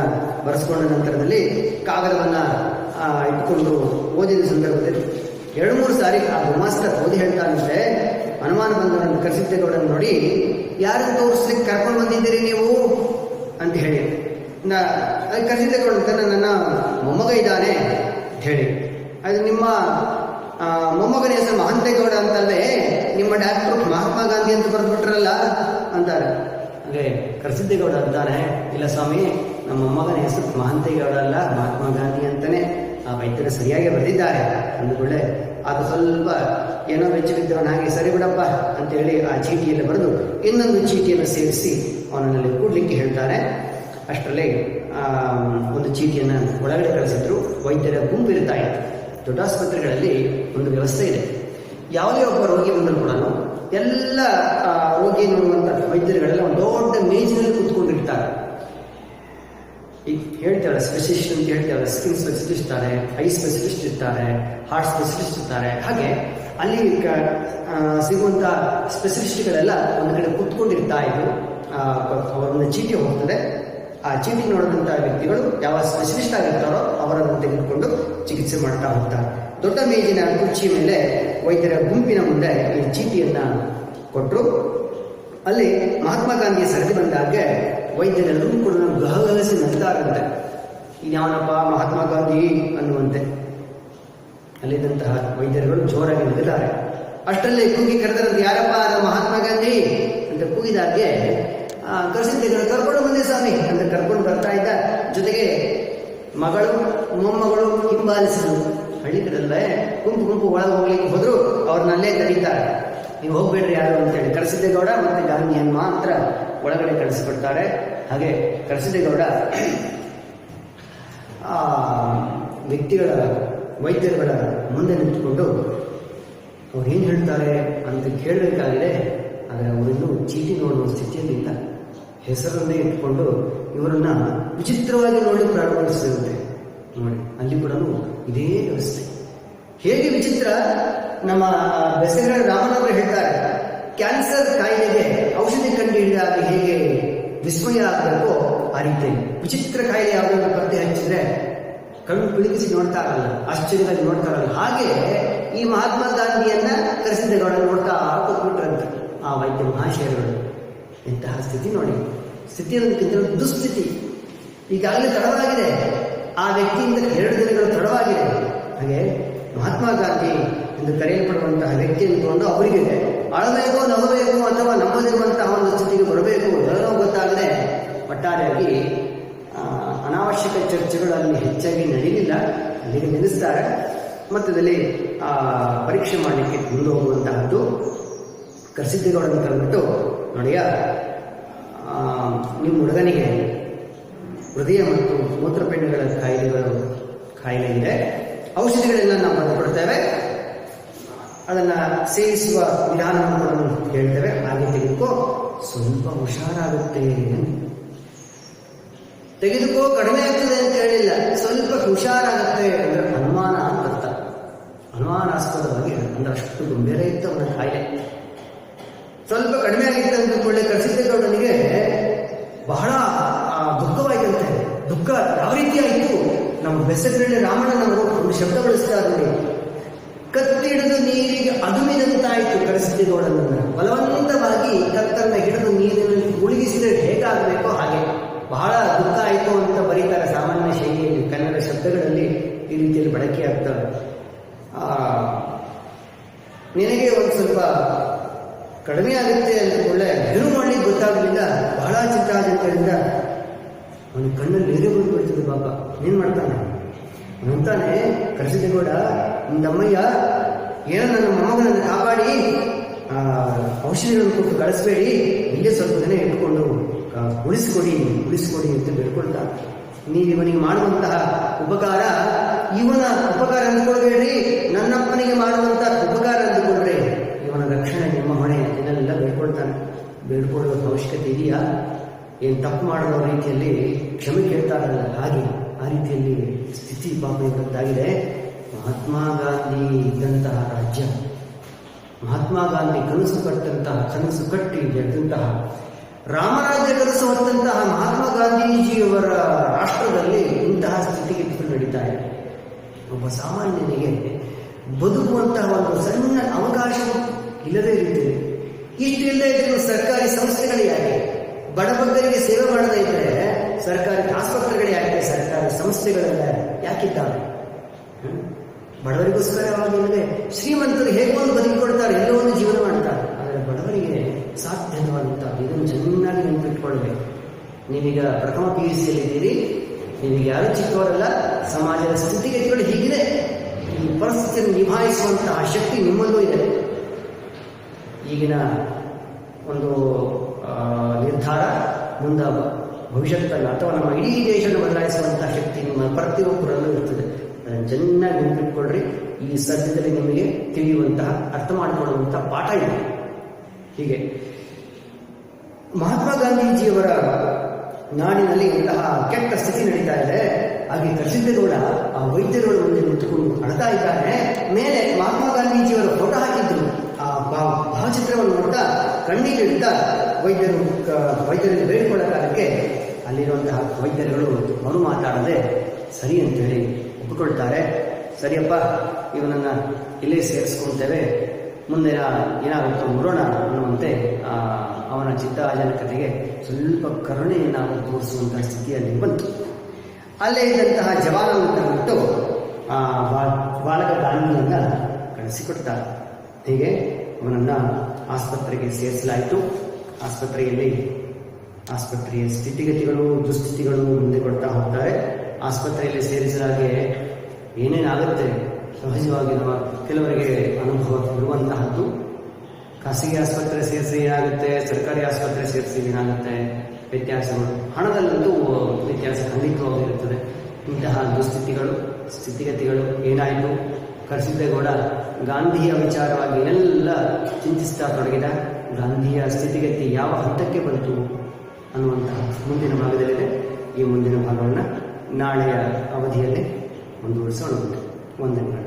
ಬರೆಸ್ಕೊಂಡ ನಂತರದಲ್ಲಿ ಕಾಗದವನ್ನ ಇಟ್ಕೊಂಡು ಓದಿದ ಸಂದರ್ಭದಲ್ಲಿ 2-3 ಸಾರಿ ಆ ಗುಮಾಸ್ತರ ಓದಿ ಹೇಳ್ತಾನಂತೆ. ಅನುಮಾನ ಬಂದವರನ್ನು ಕರಸಿದ್ದೇಗೌಡನ ನೋಡಿ, ಯಾರನ್ನು ತೋರಿಸ್ಲಿಕ್ಕೆ ಕರ್ಕೊಂಡು ಬಂದಿದ್ದೀರಿ ನೀವು ಅಂತ ಹೇಳಿ. ಕರಸಿದ್ದೇಗೌಡ ನನ್ನ ಮೊಮ್ಮಗ ಇದ್ದಾನೆ ಅಂತ ಹೇಳಿ. ಅದು ನಿಮ್ಮ ಮೊಮ್ಮಗನ ಹೆಸರು ಮಹಾಂತೇಗೌಡ ಅಂತಲ್ವೇ? ನಿಮ್ಮ ಡಾಕ್ಟರ್ ಮಹಾತ್ಮ ಗಾಂಧಿ ಅಂತ ಬರೆದ್ಬಿಟ್ರಲ್ಲ ಅಂತಾರೆ. ಹಾಗೆ ಕರಸಿದ್ದೇಗೌಡ ಅಂತಾನೆ, ಇಲ್ಲ ಸ್ವಾಮಿ, ನಮ್ಮ ಮೊಮ್ಮಗನ ಹೆಸರು ಮಹಾಂತೇಗೌಡ ಅಲ್ಲ, ಮಹಾತ್ಮ ಗಾಂಧಿ ಅಂತಾನೆ ಆ ವೈದ್ಯರು ಸರಿಯಾಗಿ ಬರೆದಿದ್ದಾರೆ ಅಂದುಕೊಳ್ಳೆ. ಅದು ಸ್ವಲ್ಪ ಏನೋ ವೆಚ್ಚವಿದ್ದವನಾಗಿ ಸರಿ ಬಿಡಪ್ಪ ಅಂತೇಳಿ ಆ ಚೀಟಿಯಲ್ಲಿ ಬರೆದು ಇನ್ನೊಂದು ಚೀಟಿಯನ್ನು ಸೇರಿಸಿ ಅವನಲ್ಲಿ ಕೂಡ್ಲಿಕ್ಕೆ ಹೇಳ್ತಾರೆ. ಅಷ್ಟರಲ್ಲಿ ಒಂದು ಚೀಟಿಯನ್ನು ಒಳಗಡೆ ಕಳಿಸಿದ್ರು. ವೈದ್ಯರ ಗುಂಪಿರ್ತಾ ಇತ್ತು. ದೊಡ್ಡ ಆಸ್ಪತ್ರೆಗಳಲ್ಲಿ ಒಂದು ವ್ಯವಸ್ಥೆ ಇದೆ. ಯಾವುದೇ ಒಬ್ಬ ರೋಗಿ ಬಂದರೂ ಕೂಡ ಎಲ್ಲ ರೋಗಿ ನೋಡುವಂಥ ವೈದ್ಯರುಗಳೆಲ್ಲ ಒಂದು ದೊಡ್ಡ ಮೇಜಿನಲ್ಲಿ ಕೂತ್ಕೊಂಡಿರ್ತಾರೆ. ಈಗ ಹೇಳ್ತೇವೆ ಸ್ಪೆಷಲಿಸ್ಟ್ ಅಂತ ಹೇಳ್ತೇವೆ, ಸ್ಕಿನ್ ಸ್ಪೆಷಲಿಸ್ಟ್ ಇರ್ತಾರೆ, ಐ ಸ್ಪೆಷಲಿಸ್ಟ್ ಇರ್ತಾರೆ, ಹಾರ್ಟ್ ಸ್ಪೆಷಲಿಸ್ಟ್ ಇರ್ತಾರೆ. ಹಾಗೆ ಅಲ್ಲಿ ಸಿಗುವಂಥ ಸ್ಪೆಷಲಿಸ್ಟ್ಗಳೆಲ್ಲ ಒಂದು ಕಡೆ ಕೂತ್ಕೊಂಡಿರ್ತಾ ಇದ್ರು. ಅವರೊಂದು ಚೀಟಿ ಹೋಗ್ತದೆ, ಆ ಚೀಟಿ ನೋಡಿದಂಥ ವ್ಯಕ್ತಿಗಳು ಯಾವ ಸ್ಪೆಷಲಿಸ್ಟ್ ಆಗಿರ್ತಾರೋ ಅವರನ್ನು ತೆಗೆದುಕೊಂಡು ಚಿಕಿತ್ಸೆ ಮಾಡ್ತಾ ಹೋಗ್ತಾರೆ. ದೊಡ್ಡ ಮೇಜಿನ ಕುರ್ಚಿ ಮೇಲೆ ವೈದ್ಯರ ಗುಂಪಿನ ಮುಂದೆ ಈ ಚೀಟಿಯನ್ನು ಕೊಟ್ಟರು. ಅಲ್ಲಿ ಮಹಾತ್ಮ ಗಾಂಧಿ ಸರದಿ ಬಂದಾಗ ವೈದ್ಯರೆಲ್ಲರೂ ಕೂಡ ಗಹಗಹಿಸಿ ನಗ್ತಾರಂತೆ. ಇನ್ಯಾವನಪ್ಪ ಮಹಾತ್ಮ ಗಾಂಧಿ ಅನ್ನುವಂತೆ. ಅಲ್ಲಿದ್ದಂತಹ ವೈದ್ಯರುಗಳು ಜೋರಾಗಿ ನಗಿದ್ದಾರೆ. ಅಷ್ಟರಲ್ಲಿ ಕೂಗಿ ಕರೆದರಂತೆ, ಯಾರಪ್ಪ ಅದು ಮಹಾತ್ಮ ಗಾಂಧಿ ಅಂತ ಕೂಗಿದಾಗೆ ಕರೆಸಿದ್ದೇನೆ, ಕರ್ಕೊಂಡು ಬಂದೆ ಸ್ವಾಮಿ ಅಂತ ಕರ್ಕೊಂಡು ಬರ್ತಾ ಇದ್ದ. ಜೊತೆಗೆ ಮಗಳು ಮೊಮ್ಮಗಳು ಹಿಂಬಾಲಿಸಿದ್ರು. ಹಳ್ಳಿ ಕಡೆಯಲ್ಲೇ ಗುಂಪು ಒಳಗೆ ಹೋಗ್ಲಿಕ್ಕೆ ಹೋದ್ರು, ಅವ್ರನ್ನಲ್ಲೇ ತಡೀತಾರೆ. ನೀವು ಹೋಗ್ಬೇಡ್ರಿ ಯಾರು ಅಂತೇಳಿ ಕರೆಸಿದ್ದೇಗೌಡ ಮತ್ತೆ ಗಾಂಧಿಯನ್ನು ಮಾತ್ರ ಒಳಗಡೆ ಕಳಿಸಿಕೊಡ್ತಾರೆ. ಹಾಗೆ ಕರೆಸಿದ್ದೇಗೌಡ ಆ ವ್ಯಕ್ತಿಗಳ ವೈದ್ಯರುಗಳ ಮುಂದೆ ನಿಂತುಕೊಂಡು ಅವ್ರು ಏನು ಹೇಳ್ತಾರೆ ಅಂತ ಕೇಳಬೇಕಾಗಿದೆ. ಆದರೆ ಅವರಿನ್ನೂ ಚೀಟಿ ನೋಡುವ ಸ್ಥಿತಿಯಲ್ಲಿಲ್ಲ. ಹೆಸರನ್ನೇ ಇಟ್ಕೊಂಡು ಇವರನ್ನ ವಿಚಿತ್ರವಾಗಿ ನೋಡಿ ಪ್ರಾರಂಭಿಸಿರುತ್ತೆ. ನೋಡಿ, ಅಲ್ಲಿ ಕೂಡ ಇದೇ ವ್ಯವಸ್ಥೆ. ಹೇಗೆ ವಿಚಿತ್ರ, ನಮ್ಮ ಬೆಸಗರ ರಾಮನವರು ಹೇಳ್ತಾರೆ, ಕ್ಯಾನ್ಸರ್ ಕಾಯಿಲೆಗೆ ಔಷಧಿ ಕಂಡು ಹಿಡಿದಾಗ ಹೇಗೆ ವಿಸ್ಮಯ ಆಗಬೇಕೋ ಆ ರೀತಿಯಲ್ಲಿ ವಿಚಿತ್ರ ಕಾಯಿಲೆ ಯಾವುದಾದ್ರು ಪತ್ತೆ ಹಚ್ಚಿದ್ರೆ ಕಣ್ಣು ಪಿಳುಗಿಸಿ ನೋಡ್ತಾರಲ್ಲ, ಆಶ್ಚರ್ಯವಾಗಿ ನೋಡ್ತಾರಲ್ಲ, ಹಾಗೆ ಈ ಮಹಾತ್ಮ ಗಾಂಧಿಯನ್ನ ಕರೆಸಿದ್ದೇಗೌಡ ನೋಡ್ತಾ ಕೂತ್ಬಿಟ್ರಂತೆ ಆ ವೈದ್ಯ ಮಹಾಶಯರುಗಳು. ಇಂತಹ ಸ್ಥಿತಿ ನೋಡಿ, ಸ್ಥಿತಿ ಅನ್ನೋದಕ್ಕಿಂತ ದುಸ್ಥಿತಿ. ಈಗಾಗಲೇ ತಡವಾಗಿದೆ, ಆ ವ್ಯಕ್ತಿಯಿಂದ 2 ದಿನಗಳು ತಡವಾಗಿದೆ. ಹಾಗೆ ಮಹಾತ್ಮ ಗಾಂಧಿ ಎಂದು ಕರೆಯಲ್ಪಡುವಂತಹ ವ್ಯಕ್ತಿ ಅಂದುಕೊಂಡು ಅವರಿಗೆ ಅಳಬೇಕು, ನಗಬೇಕು ಅಥವಾ ನಮ್ಮದಿರುವಂತಹ ಒಂದು ಸ್ಥಿತಿಗೆ ಬರಬೇಕು ಏನೋ ಗೊತ್ತಾಗದೆ ಒಟ್ಟಾರೆಯಾಗಿ ಅನಾವಶ್ಯಕ ಚರ್ಚೆಗಳು ಅಲ್ಲಿ ಹೆಚ್ಚಾಗಿ ನಡೆಯಲಿಲ್ಲ. ಅಲ್ಲಿಗೆ ನಿಲ್ಲಿಸ್ತಾರೆ. ಮಧ್ಯದಲ್ಲಿ ಪರೀಕ್ಷೆ ಮಾಡಲಿಕ್ಕೆ ಮುಂದೆ ಹೋಗುವಂತಹದ್ದು. ಕರೆಸಿದ್ದೇಗೌಡನ್ನು ಕರೆದ್ಬಿಟ್ಟು, ನೋಡಿಯ ನಿಮ್ಮ ಹುಡುಗನಿಗೆ ಹೃದಯ ಮತ್ತು ಮೂತ್ರಪಿಂಡಗಳ ಕಾಯಿಲೆ ಇದೆ, ಔಷಧಿಗಳೆಲ್ಲ ನಾವು ಬರೆದುಕೊಡ್ತೇವೆ, ಅದನ್ನು ಸೇವಿಸುವ ವಿಧಾನವನ್ನು ಹೇಳ್ತೇವೆ, ಹಾಗೆ ತೆಗೆದುಕೋ, ಸ್ವಲ್ಪ ಹುಷಾರಾಗುತ್ತೆ. ತೆಗೆದುಕೋ, ಕಡಿಮೆ ಆಗ್ತದೆ ಅಂತ ಹೇಳಿಲ್ಲ, ಸ್ವಲ್ಪ ಹುಷಾರಾಗುತ್ತೆ ಅಂದ್ರೆ ಅನುಮಾನ ಅಂತ, ಅನುಮಾನಾಸ್ಪದವಾಗಿ ಅಂದ್ರೆ ಅಷ್ಟು ಗಂಭೀರ ಇತ್ತು ಅವನ ಕಾಯಿಲೆ. ಸ್ವಲ್ಪ ಕಡಿಮೆ ಆಗಿತ್ತು ಅಂದುಕೊಳ್ಳೆ ಕರೆಸಿದ್ದೇಗೌಡನಿಗೆ ಬಹಳ ದುಃಖವಾಯಿತಂತೆ. ದುಃಖ ಯಾವ ರೀತಿ ಆಯಿತು? ನಮ್ಮ ಬೆಸಗರಳ್ಳಿ ರಾಮಣ್ಣನವರು ಒಂದು ಶಬ್ದ ಬಳಸ್ತಾರೆ ನೋಡಿ, ಕತ್ತಿ ಹಿಡಿದು ನೀರಿಗೆ ಅದುಮಿದಂತಾಯಿತು ಕರೆಸಿದ್ದೇಗೌಡನನ್ನ. ಬಲವಂತವಾಗಿ ಕತ್ತನ್ನ ಹಿಡಿದು ನೀರಿನಲ್ಲಿ ಮುಳುಗಿಸಿದ್ರೆ ಹೇಗಾಗಬೇಕೋ ಹಾಗೆ ಬಹಳ ದುಃಖ ಆಯಿತು ಅಂತ ಬರೀತಾರೆ ಸಾಮಾನ್ಯ ಶೈಲಿಯಲ್ಲಿ. ಕನ್ನಡ ಶಬ್ದಗಳಲ್ಲಿ ಈ ರೀತಿಯಲ್ಲಿ ಬಳಕೆಯಾಗ್ತವೆ. ನಿನಗೆ ಒಂದು ಸ್ವಲ್ಪ ಕಡಿಮೆ ಆಗುತ್ತೆ ಅಂದ್ಕೊಳ್ಳೆ ಏನು ಮಾಡಲಿಕ್ಕೆ ಗೊತ್ತಾಗಲಿಲ್ಲ. ಬಹಳ ಚಿಂತಾಜನಕದಿಂದ ಅವನ ಕಣ್ಣಲ್ಲಿ ನೀರೇ ಬಂದುಬಿಡ್ತದೆ. ಪಾಪ ಏನ್ ಮಾಡ್ತಾನೆ ಅಂತಾನೆ, ಕರೆಸಿದ್ದೇಗೌಡ ನಿಮ್ಮ ತಮ್ಮಯ್ಯ ಏನೋ ನನ್ನ ಮೊಮ್ಮಗನನ್ನು ಕಾಪಾಡಿ ಔಷಧಿಗಳನ್ನು ಕೊಟ್ಟು ಕಳಿಸ್ಬೇಡಿ, ಇಲ್ಲೇ ಸ್ವಲ್ಪ ದಿನ ಇಟ್ಕೊಂಡು ಉಳಿಸ್ಕೊಡಿ ಅಂತ ಬೇಡ್ಕೊಳ್ತಾ, ನೀವು ಇವನಿಗೆ ಮಾಡುವಂತಹ ಉಪಕಾರ ಇವನ ಉಪಕಾರ ಅಂದುಕೊಳ್ಬೇಡ್ರಿ, ನನ್ನಪ್ಪನಿಗೆ ಮಾಡುವಂತಹ ಉಪಕಾರ ಅಂದುಕೊಂಡ್ರೆ ಇವನ ರಕ್ಷಣೆ ನಿಮ್ಮ ಹೊಣೆ ಇದನ್ನೆಲ್ಲ ಬೇಡ್ಕೊಳ್ತಾನೆ. ಬೇಡ್ಕೊಳ್ಳುವ ಅವಶ್ಯಕತೆ ಇದೆಯಾ? ಏನು ತಪ್ಪು ಮಾಡುವ ರೀತಿಯಲ್ಲಿ ಕ್ಷಮೆ ಕೇಳ್ತಾರಲ್ಲ ಹಾಗೆ ಆ ರೀತಿಯಲ್ಲಿ ಸ್ಥಿತಿ ಪಾಪ ಇವತ್ತಾಗಿದೆ. ಮಹಾತ್ಮ ಗಾಂಧಿ ಇದ್ದಂತಹ ರಾಜ್ಯ, ಮಹಾತ್ಮ ಗಾಂಧಿ ಕನಸು ಕಟ್ಟಿ ಗೆದ್ದಂತಹ ರಾಮರಾಜ್ಯ ಕನಸು ಹೊತ್ತಂತಹ ಮಹಾತ್ಮ ಗಾಂಧೀಜಿಯವರ ರಾಷ್ಟ್ರದಲ್ಲಿ ಇಂತಹ ಸ್ಥಿತಿಗೆ ನಡೀತಾ ಇದೆ. ಒಬ್ಬ ಸಾಮಾನ್ಯನಿಗೆ ಬದುಕುವಂತಹ ಒಂದು ಸಣ್ಣ ಅವಕಾಶ ಇಲ್ಲದೇ ಇರುತ್ತದೆ. ಇಷ್ಟು ಇಲ್ಲದೆ ಇದ್ರೂ ಸರ್ಕಾರಿ ಸಂಸ್ಥೆಗಳು ಯಾಕೆ? ಬಡಬಗ್ಗರಿಗೆ ಸೇವೆ ಮಾಡದೇ ಇದ್ರೆ ಸರ್ಕಾರಿ ಆಸ್ಪತ್ರೆಗಳೇ ಯಾಕೆ? ಸರ್ಕಾರಿ ಸಂಸ್ಥೆಗಳೆಲ್ಲ ಯಾಕಿದ್ದಾವೆ? ಬಡವರಿಗೋಸ್ಕರವಾಗಿಲ್ಲದೆ ಶ್ರೀಮಂತರು ಹೇಗೋ ಒಂದು ಬದುಕಿಕೊಡ್ತಾರೆ, ಎಲ್ಲೋ ಒಂದು ಜೀವನ ಮಾಡ್ತಾರೆ. ಆದರೆ ಬಡವರಿಗೆ ಸಾಧ್ಯವಾದಂಥ ಇದನ್ನು ಚೆನ್ನಾಗಿ ನೆನಪಿಟ್ಕೊಳ್ಬೇಕು. ನೀವೀಗ ಪ್ರಥಮ PUC ಯಲ್ಲಿದ್ದೀರಿ, ನೀವೀಗ ಯಾರು ಚಿಕ್ಕವರಲ್ಲ. ಸಮಾಜದ ಸ್ಥಿತಿಗತಿಗಳು ಹೀಗಿದೆ. ಈ ಪರಿಸ್ಥಿತಿಯನ್ನು ನಿಭಾಯಿಸುವಂತಹ ಶಕ್ತಿ ನಿಮ್ಮಲ್ಲೂ ಇದೆ. ಈಗಿನ ಒಂದು ನಿರ್ಧಾರ ಮುಂದೆ ಭವಿಷ್ಯತ್ತಲ್ಲ ಅಥವಾ ನಮ್ಮ ಇಡೀ ದೇಶವನ್ನು ಬದಲಾಯಿಸುವಂತಹ ಶಕ್ತಿ ನಿಮ್ಮ ಪ್ರತಿಯೊಬ್ಬರಲ್ಲೂ ಇರ್ತದೆ. ಅದನ್ನು ಚೆನ್ನಾಗಿ ನೆನಪಿಟ್ಕೊಳ್ರಿ. ಈ ಸದ್ಯದಲ್ಲಿ ನಿಮಗೆ ತಿಳಿಯುವಂತಹ ಅರ್ಥ ಮಾಡಿಕೊಳ್ಳುವಂತಹ ಪಾಠ ಇದೆ. ಹೀಗೆ ಮಹಾತ್ಮ ಗಾಂಧೀಜಿಯವರ ನಾಡಿನಲ್ಲಿ ಇಂತಹ ಕೆಟ್ಟ ಸ್ಥಿತಿ ನಡೀತಾ ಇದೆ. ಹಾಗೆ ಕರಸಿದ್ದೇಗೌಡ ಆ ವೈದ್ಯರುಗಳ ಮುಂದೆ ನಿಂತುಕೊಂಡು ಅಳ್ತಾ ಇದ್ದಾನೆ. ಮೇಲೆ ಮಹಾತ್ಮ ಗಾಂಧೀಜಿಯವರ ಫೋಟೋ ಹಾಕಿದ್ರು. ಆ ಭಾವಚಿತ್ರವನ್ನು ನೋಡ್ತಾ ಕಣ್ಣೀರಿಡ್ತಾ ವೈದ್ಯರಿಗೆ ಬೇಡಿಕೊಳ್ಳೋದಕ್ಕೆ ಅಲ್ಲಿರುವಂತಹ ವೈದ್ಯರುಗಳು ಮರು ಮಾತಾಡದೆ ಸರಿ ಅಂತೇಳಿ ಒಪ್ಪಿಕೊಳ್ತಾರೆ. ಸರಿಯಪ್ಪ, ಇವನನ್ನು ಇಲ್ಲೇ ಸೇರಿಸ್ಕೊಳ್ತೇವೆ, ಮುಂದೆ ಏನಾಗುತ್ತೋ ನೋಡೋಣ ಅನ್ನುವಂತೆ ಅವನ ಚಿತ್ತಾಜನಕತೆಗೆ ಸ್ವಲ್ಪ ಕರುಣೆಯನ್ನು ತೋರಿಸುವಂತಹ ಸ್ಥಿತಿಯಲ್ಲಿ ಬಂತು. ಅಲ್ಲೇ ಇದ್ದಂತಹ ಜವಾನನ್ನು ಬಿಟ್ಟು ಬಾಲಕ ಗಾಂಧಿಯನ್ನು ಕಳಿಸಿಕೊಡ್ತಾರೆ. ಹೀಗೆ ಅವನನ್ನು ಆಸ್ಪತ್ರೆಗೆ ಸೇರಿಸಲಾಯಿತು. ಆಸ್ಪತ್ರೆಯ ಸ್ಥಿತಿಗತಿಗಳು ದುಸ್ಥಿತಿಗಳು ಮುಂದೆ ಕೊಡ್ತಾ ಹೋಗ್ತಾರೆ. ಆಸ್ಪತ್ರೆಯಲ್ಲಿ ಸೇರಿಸಲಾಗೆ ಏನೇನಾಗುತ್ತೆ ಸಹಜವಾಗಿ ನಮ್ಮ ಕೆಲವರಿಗೆ ಅನುಭವ ಇರುವಂತಹದ್ದು. ಖಾಸಗಿ ಆಸ್ಪತ್ರೆ ಸೇರಿಸಿ ಏನಾಗುತ್ತೆ, ಸರ್ಕಾರಿ ಆಸ್ಪತ್ರೆ ಸೇರಿಸಿ ಏನಾಗುತ್ತೆ, ವ್ಯತ್ಯಾಸಗಳು ಹಣದಲ್ಲಂತೂ ವ್ಯತ್ಯಾಸ ಖಂಡಿತವಾಗಿರುತ್ತದೆ. ಇಂತಹ ದುಸ್ಥಿತಿಗಳು ಸ್ಥಿತಿಗತಿಗಳು ಏನಾಯಿತು, ಕರಸಿದ್ದೇಗೌಡ ಗಾಂಧಿಯ ವಿಚಾರವಾಗಿ ಏನೆಲ್ಲ ಚಿಂತಿಸ್ತಾ ತೊಡಗಿದ, ಗಾಂಧಿಯ ಸ್ಥಿತಿಗತಿ ಯಾವ ಹಂತಕ್ಕೆ ಬಂತು ಅನ್ನುವಂತಹ ಮುಂದಿನ ಭಾಗದಲ್ಲಿದೆ. ಈ ಮುಂದಿನ ಭಾಗವನ್ನು ನಾಳೆಯ ಅವಧಿಯಲ್ಲಿ ಮುಂದುವರಿಸೋಣ. ವಂದನೆಗಳು.